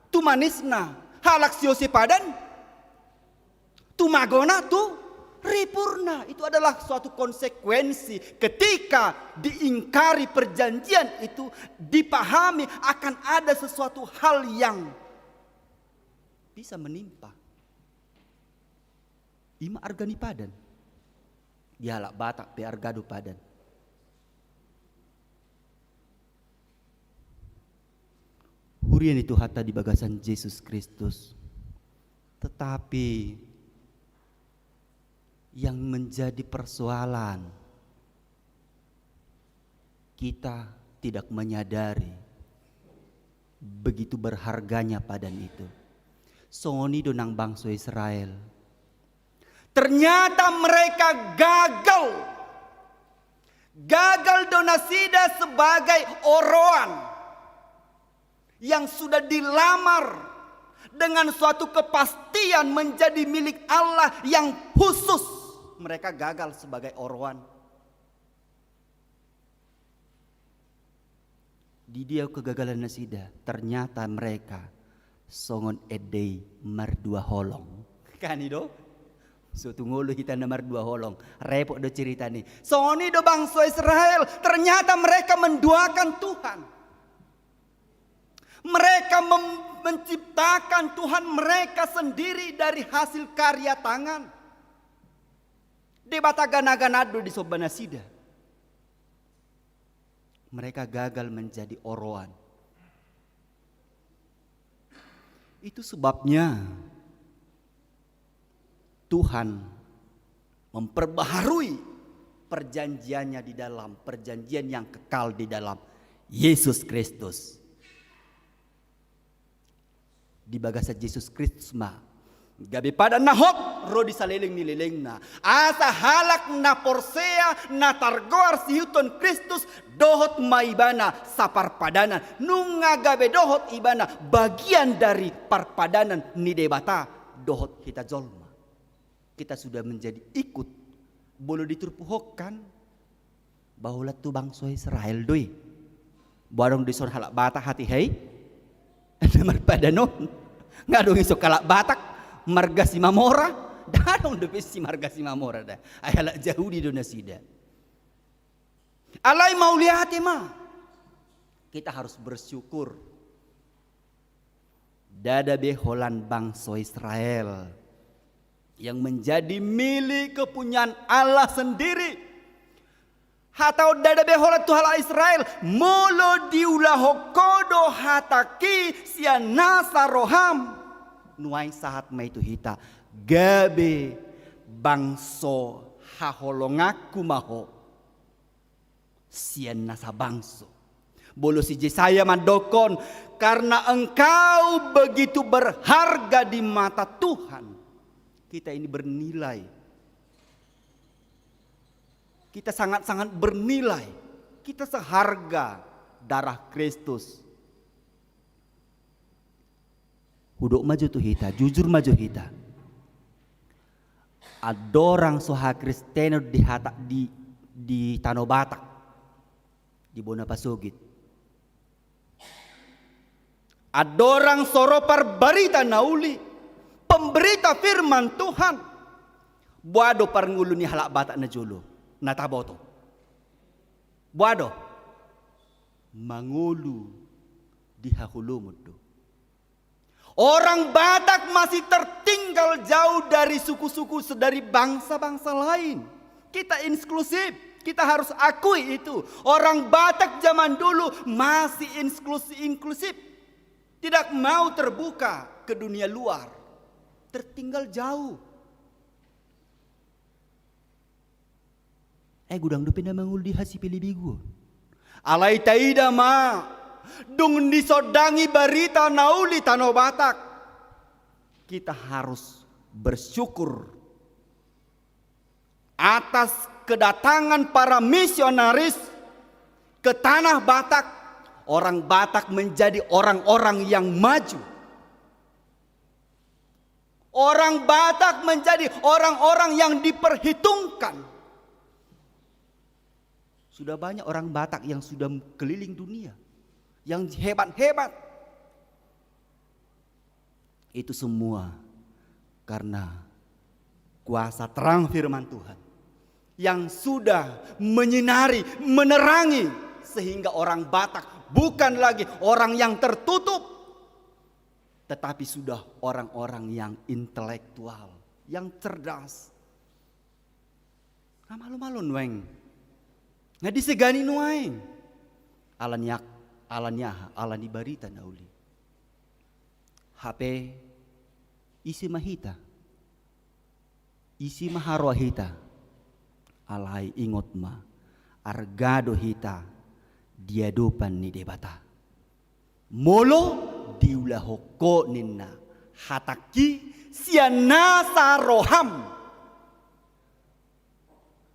[SPEAKER 4] Tumanisna. Halak siyosi padan. Tumagona tu ripurna. Itu adalah suatu konsekuensi ketika diingkari perjanjian itu, dipahami akan ada sesuatu hal yang bisa menimpa. Ima argani padan. Dihalak Batak pe argado padan. Hurian itu hatta di bagasan Yesus Kristus. Tetapi yang menjadi persoalan, kita tidak menyadari begitu berharganya padan itu. Soni donang bangsa Israel. Ternyata mereka gagal. Gagal donasida sebagai oroan yang sudah dilamar dengan suatu kepastian menjadi milik Allah yang khusus. Mereka gagal sebagai oroan. Di dia kegagalan nasida, ternyata mereka songon edei mardua holong. Kan itu? Suatu ngulu kita nomor 2 holong. Repot do cerita nih. Soni do bangsa Israel, ternyata mereka menduakan Tuhan. Mereka menciptakan Tuhan mereka sendiri dari hasil karya tangan. Debata gana-ganado di Sobanasida. Mereka gagal menjadi oroan. Itu sebabnya Tuhan memperbaharui perjanjiannya di dalam perjanjian yang kekal di dalam Yesus Kristus. Di bagasan Yesus Kristus mah gabi pada nahot rodi saliling nililing na asa halak na porsea na targoar si Huton Kristus dohot maibana sa parpadanan nunga gabe dohot ibana bagian dari parpadanan ni debata dohot kita jolma. Kita sudah menjadi ikut boleh diturpuhokkan bahwa tu bangsa Israel doi barong dison halak Batak hati hei namar padanon ngadong isok halak Batak marga si mamora Dadong do si marga si mamora da. Ayala jauh di dona sida. Alai mau lihat mah. Kita harus bersyukur. Dada beholan bangsa Israel yang menjadi milik kepunyaan Allah sendiri. Hatau dada beholan Tuhan Israel molo diulah hokodo hataki sianasa roham nuai sahat ma itu hita gabe bangso haholongaku maho sianasa bangso bolo si Jesaya mandokon karena engkau begitu berharga di mata Tuhan. Kita ini bernilai. Kita sangat-sangat bernilai. Kita seharga darah Kristus. Huduk maju tuh kita, jujur maju kita. Ada orang soha Kristen di Tanah Batak, di Bonapasugit. Ada orang soropar berita nauli, pemberita firman Tuhan. Buado parngulu ni halak Batak na jolo. Nataboto. Buado. Mangulu di Hakulumud. Orang Batak masih tertinggal jauh dari suku-suku, dari bangsa-bangsa lain. Kita inklusif. Kita harus akui itu. Orang Batak zaman dulu masih inklusif. Tidak mau terbuka ke dunia luar. Tertinggal jauh. Gudang dupin na mangul di hasi pilibigo. Alay taida ma. Dung disodangi barita nauli Tanah Batak. Kita harus bersyukur atas kedatangan para misionaris ke Tanah Batak. Orang Batak menjadi orang-orang yang maju. Orang Batak menjadi orang-orang yang diperhitungkan. Sudah banyak orang Batak yang sudah keliling dunia. Yang hebat-hebat. Itu semua karena kuasa terang firman Tuhan. Yang sudah menyinari, menerangi. Sehingga orang Batak bukan lagi orang yang tertutup. Tetapi sudah orang-orang yang intelektual. Yang cerdas. Nah malu-malu nueng. Nga disegani nueng. Alani barita nauli. HP isi mahita. Isi maharwa hita. Alai ingot ma. Argado hita. Diadupan ni debata. Molo diulahoko ninna. Hataki sianasa roham.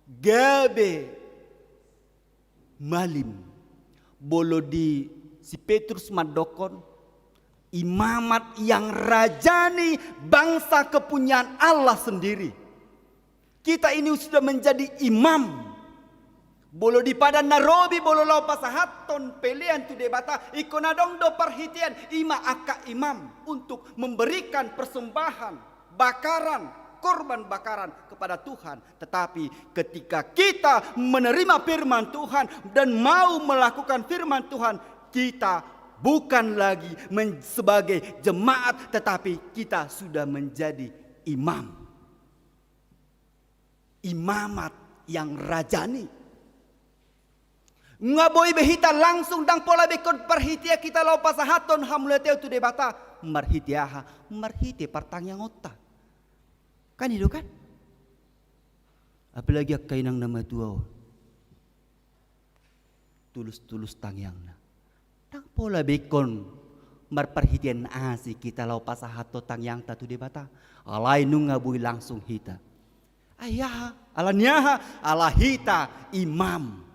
[SPEAKER 4] Gabe. Malim. Bolo di si Petrus Madokon. Imamat yang rajani bangsa kepunyaan Allah sendiri. Kita ini sudah menjadi imam. Bolo di padan narobi bolo lau pasahaton pelian tu debata. Ikonadong do perhitian ima aka imam. Untuk memberikan persembahan, bakaran, korban bakaran kepada Tuhan. Tetapi ketika kita menerima firman Tuhan dan mau melakukan firman Tuhan, kita bukan lagi sebagai jemaat, tetapi kita sudah menjadi imam. Imamat yang rajani. Ngaboy behita langsung dang pola bekon perhitia kita lau pasahaton hamuleteu tu debata. Marhitiaha, marhiti partangyang otak. Kan itu kan? Apalagi kain yang nama tua. Tulus-tulus tangyang na. Tang pola bekon marperhitian asi kita lau pasahato tangyang tatu debata. Alai nung ngabui langsung hita. Ayah, alanyaha, alahita imam.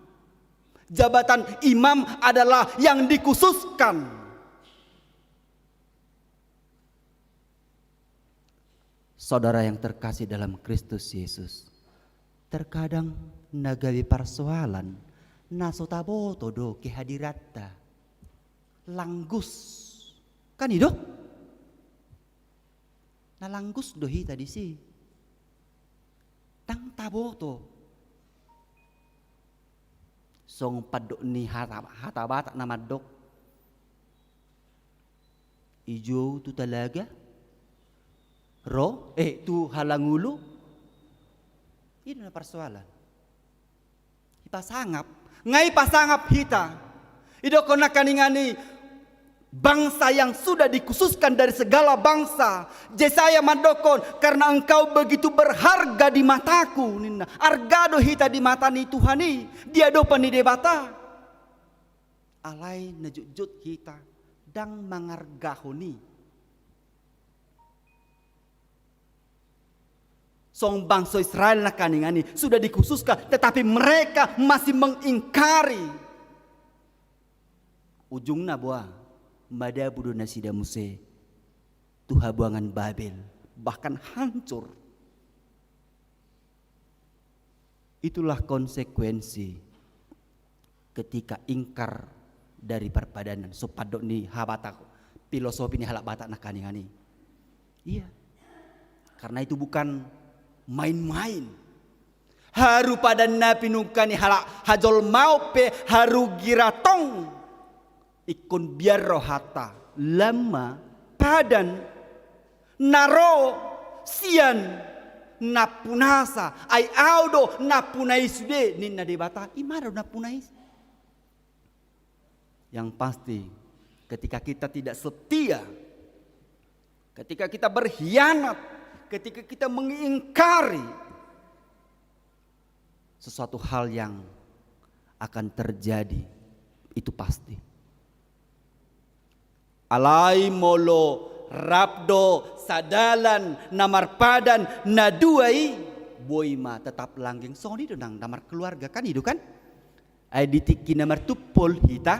[SPEAKER 4] Jabatan imam adalah yang dikhususkan. Saudara yang terkasih dalam Kristus Yesus, terkadang nagawi persoalan nasotaboto do kehadiratta langgus kan itu nalanggus do hita di si Tang taboto. Song padok ni hatabata na madok. Ijo tu talaga. Tu halangulo. Ini na persoalan. Ipasangap. Ngai pasangap hita. Ido ko nakaningani bangsa yang sudah dikhususkan dari segala bangsa. Jesaya madokon karena engkau begitu berharga di mataku. Nina. Argado hita di mata ni Tuhani. Dia dopa ni debata. Alay najujut hita. Dang mangargahoni. Song bangsa Israel na kaningani sudah dikhususkan, tetapi mereka masih mengingkari. Ujungnya buah madabudu nasida Muse tuha buangan Babel, bahkan hancur. Itulah konsekuensi ketika ingkar dari perpadanan. So padok ni habata filosofi ni halak batak na kaningani. Iya. Karena itu bukan main-main. Haru padan na pinungkani halak hajol maupe haru giratong. Ikon biar rohata lama padan naro sian napunasa ay audo napunai sude ninna debata imaro napunais. Yang pasti ketika kita tidak setia, ketika kita berkhianat, ketika kita mengingkari sesuatu hal yang akan terjadi, itu pasti. Alai molo rabdo sadalan namar padan naduai boima tetap langgeng soni donang namar keluarga kan itu kan ai ditiki namar tupol hita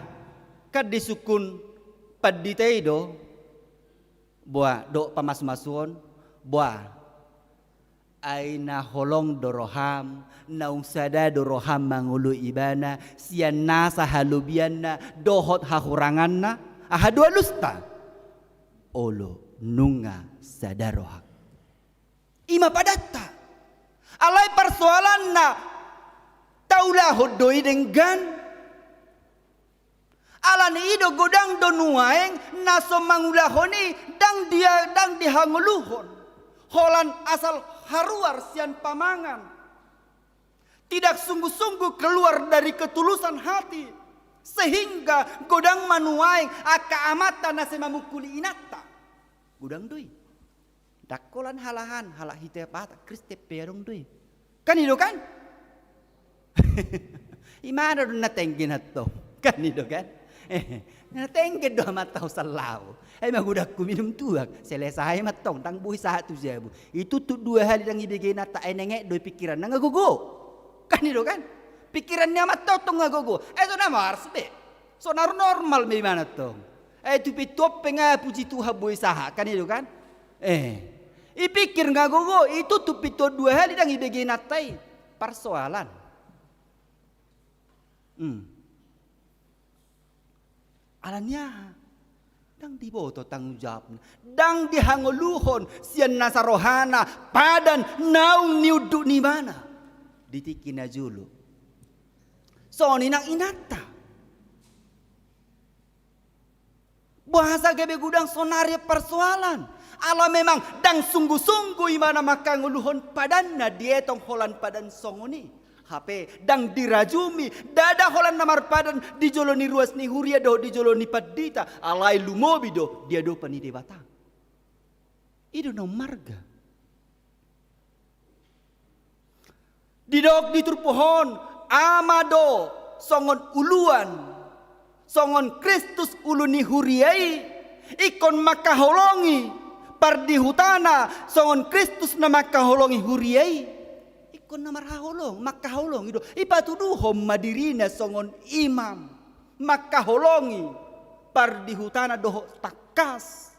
[SPEAKER 4] kad disukun paditeido boa do pamas-masuon boa ai na holong doroham naung sada doroham mangulu ibana sian nasa halubianna dohot hahuranganna ahadua lusta olo nunga sadarohak ima padatta alai persoalan na taulah hodoi denggan alani ido godang donuaeng naso mangulahoni dang dihanguluhon holan asal haruar sian pamangan tidak sungguh-sungguh keluar dari ketulusan hati sehingga godang manuaeng aka amata nase mamukuli inata godang doi dakolan halahan halak hite pata kriste perong doi kan itu kan imana dun natenggin hatto kan itu kan natenggin do matau salau magudak ku minum tuak selesai matong tang buhi satu jabu itu tu dua hari dang ibege nata enenge doi pikiran nang gugu kan itu kan pikirannya amat totong ngagogo. Itu nama harus be. So normal bagaimana tuh? Itu pitop penga puji Tuhan boy saha kan itu kan? Ipikir ngagogo itu tu pito dua hari dang ibege natai persoalan. Alanya dang diboto tanggung jawab. Dang dihanguluhon sian nasarohana padan naung niuduk ni mana? Ditiki najulu. So ni nang inata. Bahasa gebe gudang sonaria persoalan. Allah memang dang sungguh-sungguh imana maka nguluhon padanna dietong holan padan songoni. HP dang dirajumi dada holan namar padan dijoloni ruas ni huria do dijoloni padita alai lumobi do dia do pani debata. Itu no marga. Didok ditur pohon amado songon uluan songon Kristus uluni huriai ikon makaholongi pardi hutana songon Kristus na makaholongi huriai ikon na marhaholong makaholong itu ipatuduhom madirina songon imam makaholongi pardi hutana doho takas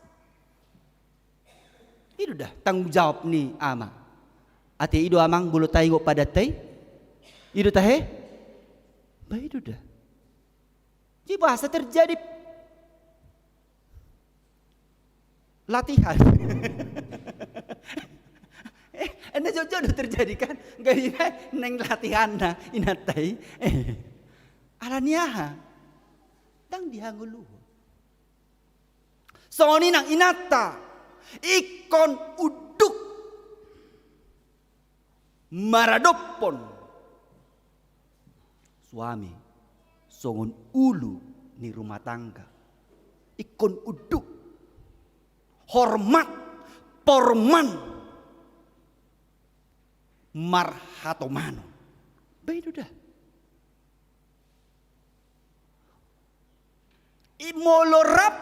[SPEAKER 4] itu dah tanggung jawab ni ama ati ido amang bulu tayo pada tay itu tahe, baik itu dah. Jadi bahasa terjadi latihan. Anda jodoh terjadi kan? Gak bisa neng latihan na inatai. Alaniaha. Dang dihangulu. Soni nang inata. Ikon uduk. Maradopon. Suami. Songon ulu ni rumah tangga. Ikon uduk. Hormat. Porman. Marhatomano. Begitu dah. Imolorap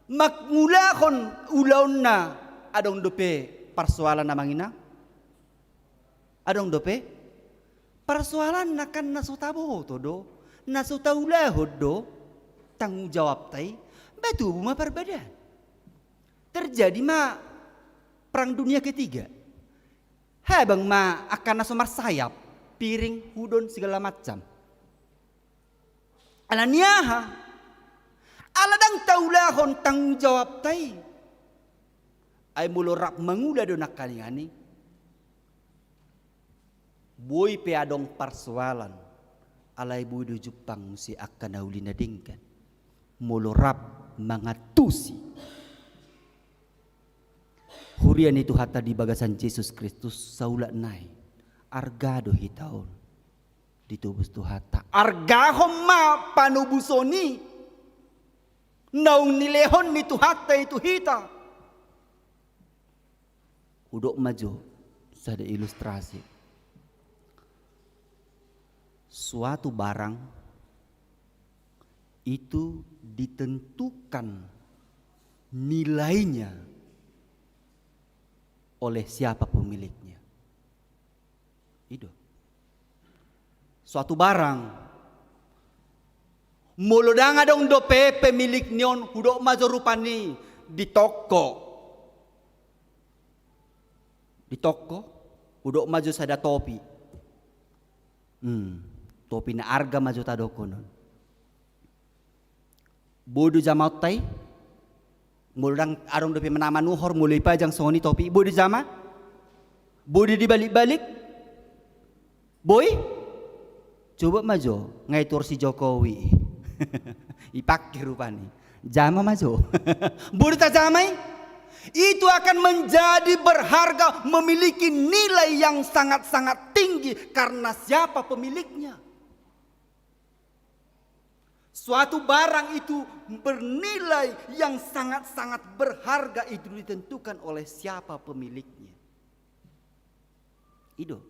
[SPEAKER 4] magmulakon ulaon na adong dope persoalan namang ina. Adong dope persoalan na kan nasutabo to do. Nasutaulahod do. Tanggung jawab tay. Batu buma perbedaan. Terjadi perang dunia ketiga. Bang akan nasomar sayap, piring, hudon segala macam. Alaniaha, aladang taulahon tanggung jawab tay. Ay mulorap mangula do nakalingani. Boy peadong persoalan. Alay boy do Jepang si akan nauli na dingkan. Mulorap mangatusi. Hurian itu hatta di bagasan Yesus Kristus saula nai argado hitaon ditubus tu hatta argahom ma panubusoni naung nilehon ni tu hatta itu hita udok maju sada ilustrasi suatu barang itu ditentukan nilainya oleh siapa pemiliknya. Itu. Suatu barang. Muludang adong dope pemilik nion hudok majorupani di toko. Di toko hudok maju sada topi. Topi na arga maju tadoko non. Bodo jamautai. Mulang arong dope menama nuhor mulai pajang soni topi boy di jama boy di balik-balik boy coba maju ngaitur si Jokowi ipakai rupani jama maju boy tak jamai itu akan menjadi berharga memiliki nilai yang sangat-sangat tinggi karena siapa pemiliknya. Suatu barang itu bernilai yang sangat-sangat berharga itu ditentukan oleh siapa pemiliknya. Itu.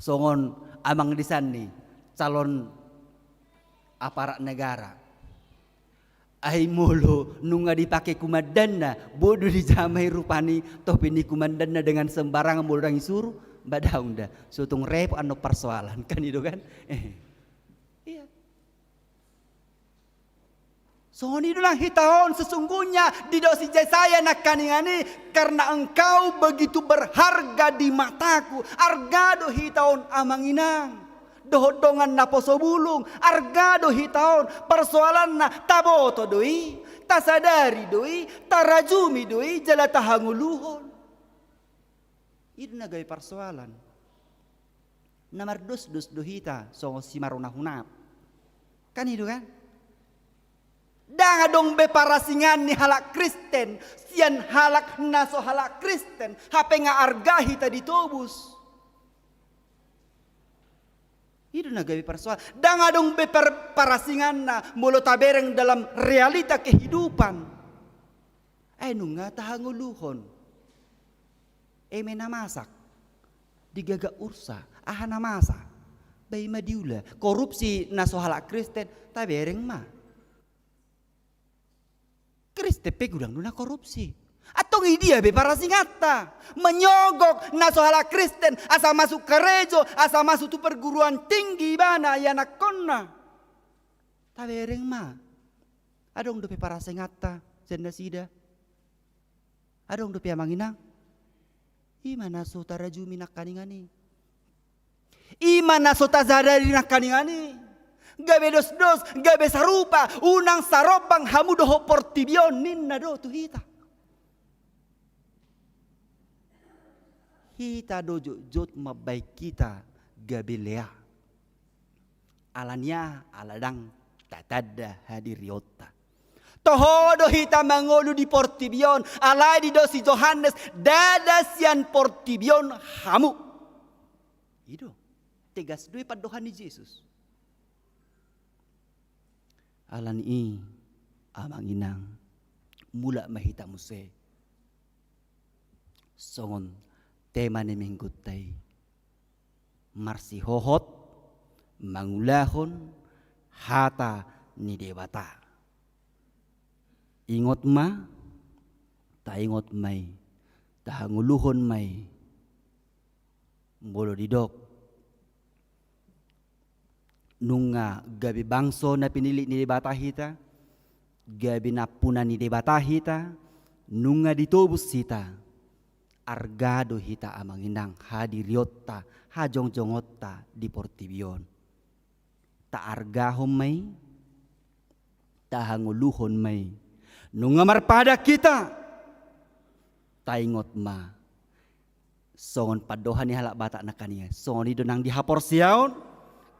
[SPEAKER 4] Songon amang di sana calon aparat negara. Ai mulu nunga dipakai kumandanna bodoh dijamai rupani topi ni kumandanna dengan sembarangan bodoh suruh badaung dah. Sutung rep anu persoalan kan itu kan. Iya. Sohon itulah hitaon sesungguhnya di dosi saya nak kaningani karena engkau begitu berharga di mataku. Argado hitaon amanginang. Dohodongan na poso bulung. Argado hitaon persoalan na taboto doi. Tasadari doi. Tarajumi doi. Jala tahanguluhon. Itu na gay persoalan. Namar dus dohita. So si maruna hunap. Kan itu kan? Dangadong be parasingan ni halak Kristen, sian halak naso halak Kristen, hape nga argahi tadi tobus. Itu nagawi persoalan. Dangadong be parasingan na mulo tabereng dalam realita kehidupan. Nunga tahanguluhon. Mena masak. Digaga ursa, ahana masak. Bayi madiula, korupsi naso halak Kristen, tabereng mah. Kriste pegudang nuna korupsi. Atau dia be para singata menyogok nasohala Kristen asa masuk gereja asa masuk tu perguruan tinggi bana ya nakonna. Tabereng ma. Adong dope para singata senda sida. Adong dope amanginang. Imana so tarajumi nakaningani. Imana so tazadari nakaningani. Gabe dos, gabe sarupa, unang sarobang hamudoho portibion ninna do tuhita. hita dojo jot mabaik kita gabilea. Alanya aladang tatada hadiriota. Tohodo hita mangolu di Portibion, alai di dosi Johannes, dadasian Portibion hamu. Ido, tegas dui padohan ni Yesus. Alan amang inang, mula mahita muse. Songon tema ni minggutay. Marsihohot, mangulahon, hata ni dewata. Ingot ma, ta ingot may, tahanguluhon may, bolo didok. Nung gabi bangso na pinili ni debata hita, gabi na puna ni debata hita, nung ditubos hita, argado hita amang inang hadiriota, hajong-jongotta di Portibion. Ta argahom may, tahanguluhon may, nung marpada kita, taingot ma. Songon padohan ni halak bata na kaniya. Songon ido nang dihapor siyaon,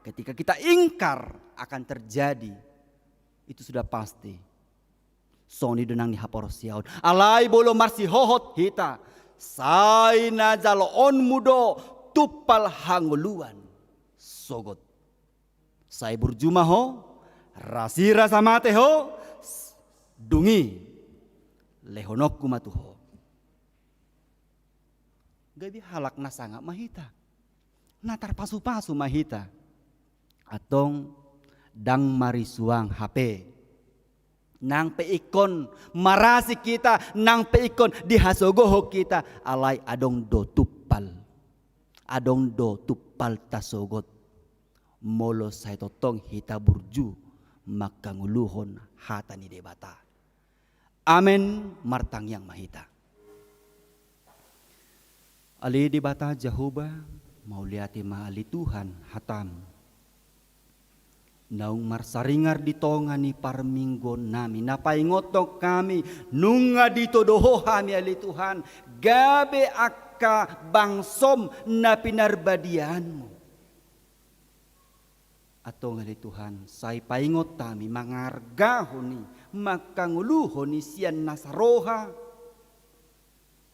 [SPEAKER 4] ketika kita ingkar akan terjadi, itu sudah pasti. Songon ido nang dihapor siyaon. Alay bolo marsi hohot hita, say na jaloon mudo tupal hanguluan sogot. Say burjuma ho, rasira samate ho, dungi lehonok kumatuho. Gabi halak na sanga mahita. Natar pasu-pasu mahita. Atong dang marisuang HP. Nang peikon marasi kita, nang peikon dihasogoho kita, alay adong do tupal. Adong do tupal tasogot. Molo say totong hita burju makanguluhon hata ni debata. Amen martang yang mahita. Ali debata Jehovah mauliati maali Tuhan hatam. Naung marsaringar ditonga ni parminggo nami napaingotok kami nunga ditodoho kami ali Tuhan gabe akka bangsom na pinarbadianmu. Ato ngali Tuhan, say paingot tami mangargahon ni, makanguluhon ni siyan nasaroha,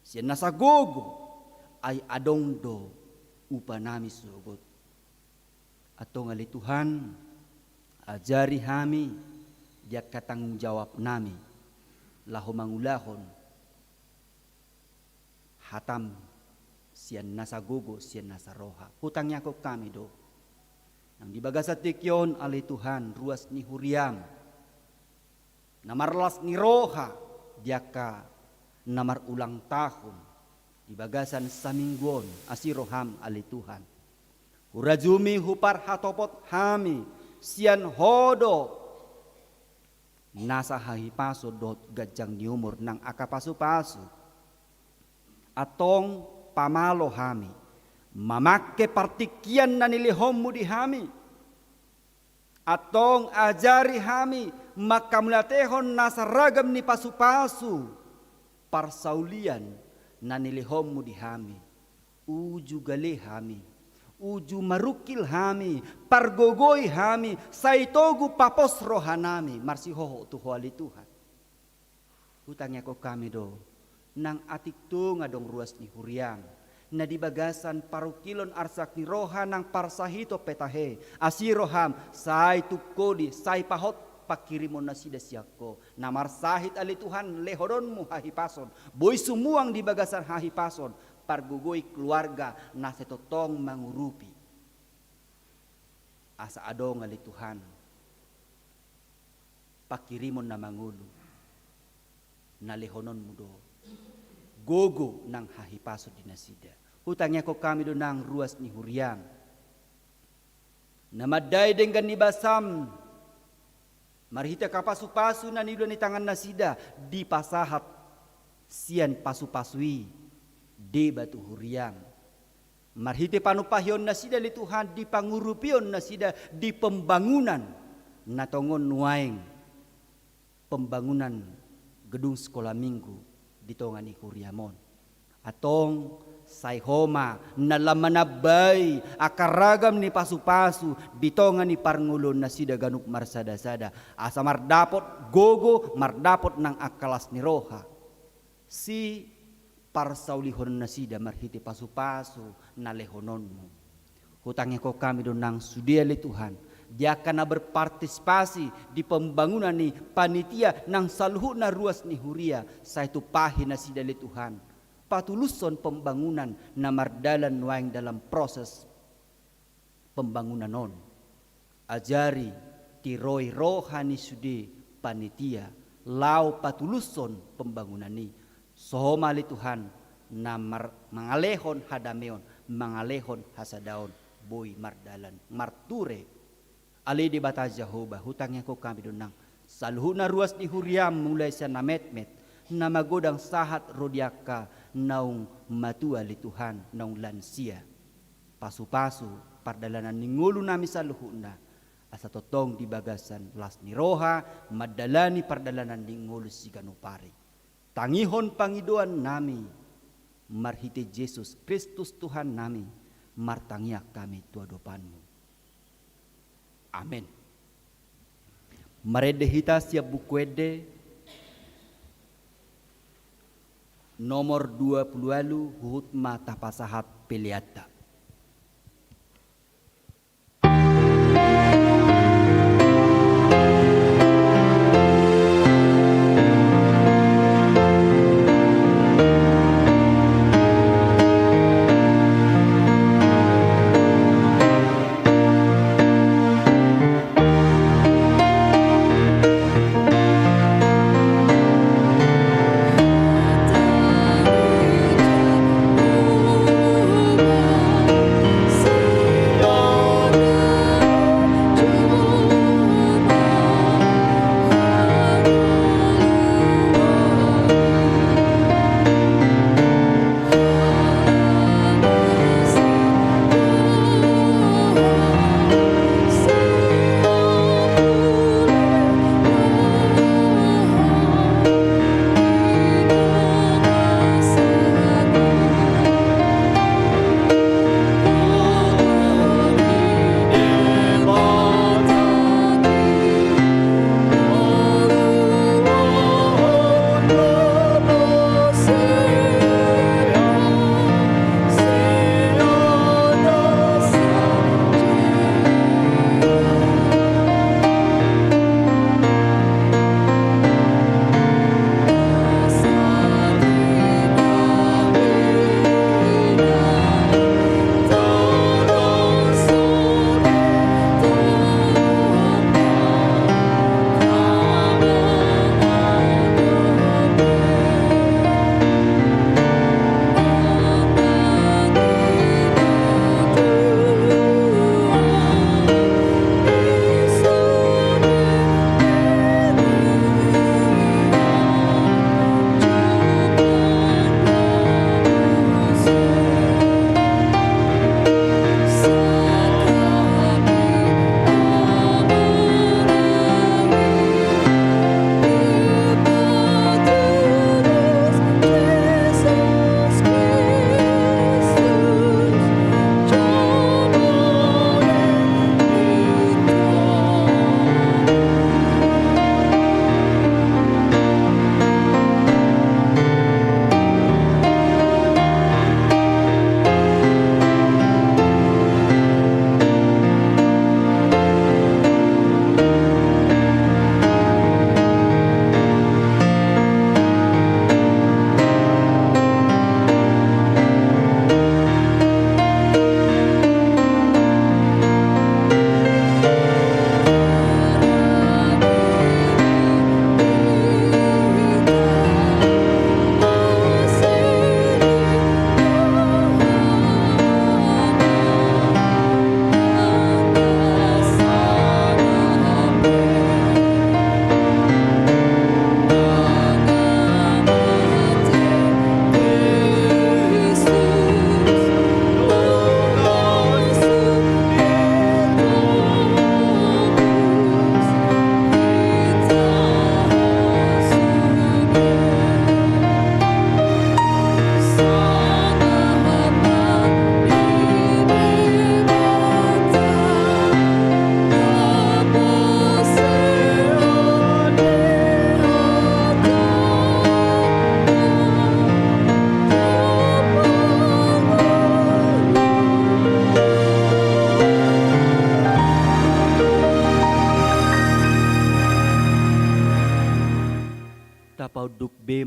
[SPEAKER 4] siyan nasagogo, ay adong do upa nami sugot. Ato ngali Tuhan, ajari kami, dia katanggung jawab nami, laho mangulahon, hatam siyan nasagogo, siyan nasaroha. Hutangnya ko kami do. Nang dibagasat tikyon alay Tuhan ruas ni huriam. Namarlas ni roha diaka namar ulang tahun. Dibagasan sa minggon asiroham alay Tuhan. Hurajumi hupar hatopot hami sian hodo. Nasa hahipaso dot gajang ni umur nang akapaso-paso. Atong pamalo hami. Mamake partikian na nilihom di hami. Atong ajari hami makamulatehon nasaragam ni pasu-pasu. Parsaulian na nilihom di hami. Uju gali hami. Uju marukil hami. Pargogoy hami. Saitogu papos rohanami. Marsihoho tuho ali Tuhan. Hutangnya ko kami do. Nang atik to nga dong ruas ni huriang. Na dibagasan parukilon arsak ni roha ng parsahito petahe. Asiroham, say tukodi, say pahot, pakirimon na sida siyako. Na marsahit ali Tuhan, lehodon mo hahipason. Boy sumuang dibagasan hahipason, pargugoy keluarga na setotong mangurupi. Asa adong ali Tuhan, pakirimon na mangulo. Na lehonon mo do. Gogo ng hahipason dinasida. Hutangnya ko kami do nang ruas ni huriang. Namaday dengan ni basam. Marhita kapasu-pasu na nido ni tangan nasida. Di pasahat sian pasu-pasui. Di batu huriang. Marhita panupahyon nasida li Tuhan. Di pangurupion nasida. Di pembangunan. Natongon nuaing. Pembangunan gedung sekolah minggu. Di tongan ni huriamon. Atong sayhoma nalamanabay akaragam ni pasu-pasu bitongan ni Pangulo na sida ganuk marsada-sada asa mardapot gogo mardapot ng akalas ni Roha si parsaulihon na sida marhiti pasu-pasu na lehonon mo. Hutangnya ko kami doon ng sudiali Tuhan. Dia akan na berpartisipasi di pembangunan ni panitia ng saluhu na ruas ni Huria sa itu pahin na sidali Tuhan. Patuluson pembangunan na mardalan waing dalam proses pembangunan non. Ajari tiroy rohani sudi panitia lau patuluson pembangunan ni. Sohomali Tuhan na mangalehon hadameon, mangalehon hasadaon, boy mardalan, marture. Ali di bata Jehovah, hutangnya ko kami dunang. Saluhu na ruas di Huriam mulai sa nametmet, na magodang sahat rodiaka naung matua li Tuhan naung lansia. Pasu-pasu pardalanan ningulo nami sa luhu na. Asa totong di bagasan las ni Roha, madalani pardalanan ningulo si ganupari. Tangihon pangiduan nami, marhiti Yesus Kristus Tuhan nami, martangyak kami tuadopanmu. Amin. Maredehita siap bukwede nomor 20 huhut mata pasahat peliata.
[SPEAKER 5] Oh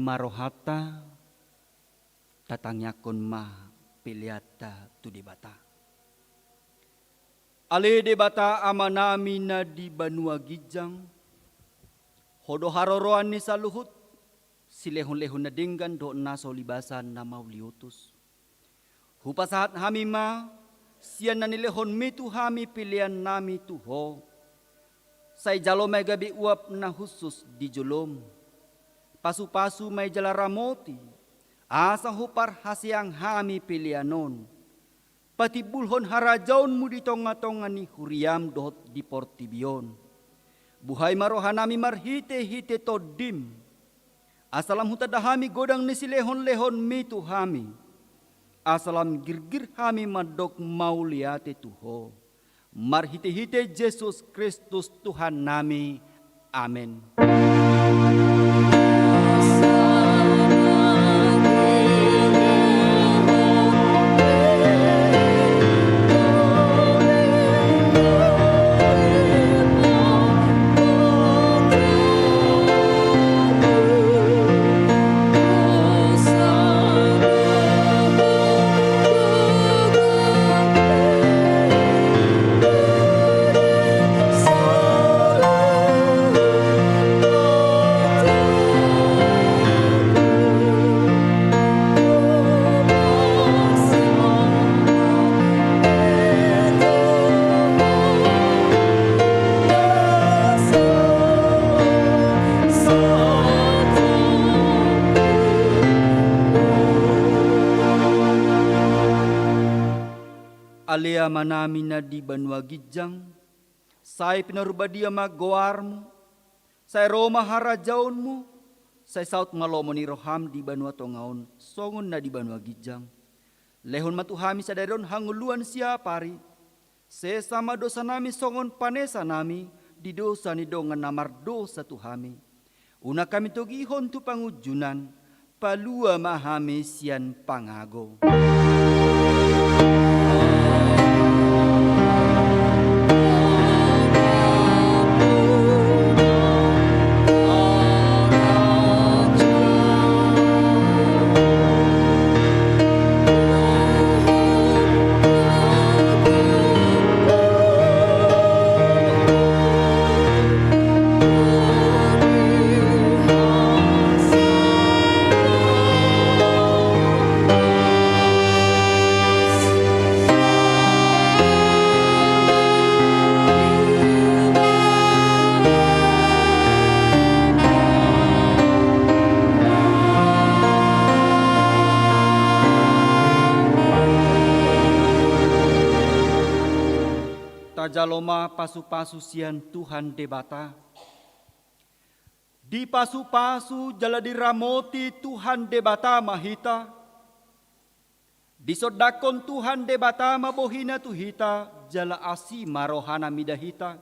[SPEAKER 4] marohata tatangnyakon mah piliata tu debata. Ale debata amanami na di Banua Gijang, hodo haroroan ni saluhut, silehon-lehon na dinggan do naso libasan na mauliutus. Hupasahat hami ma, siyan na nilehon mitu hami pilihan nami tuho. Say jalo may gabi uap na husus di julom. Pasu-pasu may jala ramoti, asa hupar hasyang hami pilihanon. Pati bulhon harajaon mu di tonga-tonga ni huriam dohot di portibion. Buhay marohanami marhite-hite todim. Asalam hutadahami godang ni silehon-lehon mitu hami. Asalam girgir hami madok mauliate tuho. Marhite-hite Yesus Kristus Tuhan nami. Amin. Alea manami na di Banua Gijang, say pinarubadia maggoarmo, say Roma harajaonmu, say saut malomo ni roham di Banua Tongaon, songon na di Banua Gijang. Lehon matuhami sa daron hanguluan siya pari, sesama dosa nami songon panesa nami, di dosa ni dongan namar dosa tuhami. Una kami togihon tu pangujunan, palua mahami sian pangago. Tajaloma pasu-pasu sian Tuhan debata. Di pasu-pasu jala diramoti Tuhan debata mahita. Di sodakon Tuhan debata mabohina tuhita jala asi marohana midahita.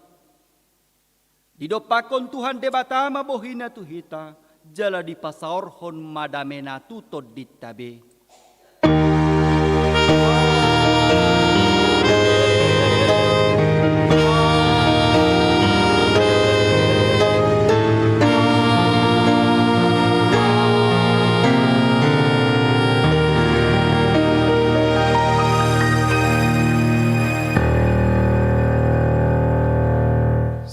[SPEAKER 4] Di dopakon Tuhan debata mabohina tuhita jala di pasaorhon madamena tutod ditabe.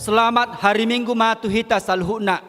[SPEAKER 4] Selamat hari Minggu matuhita salhuna.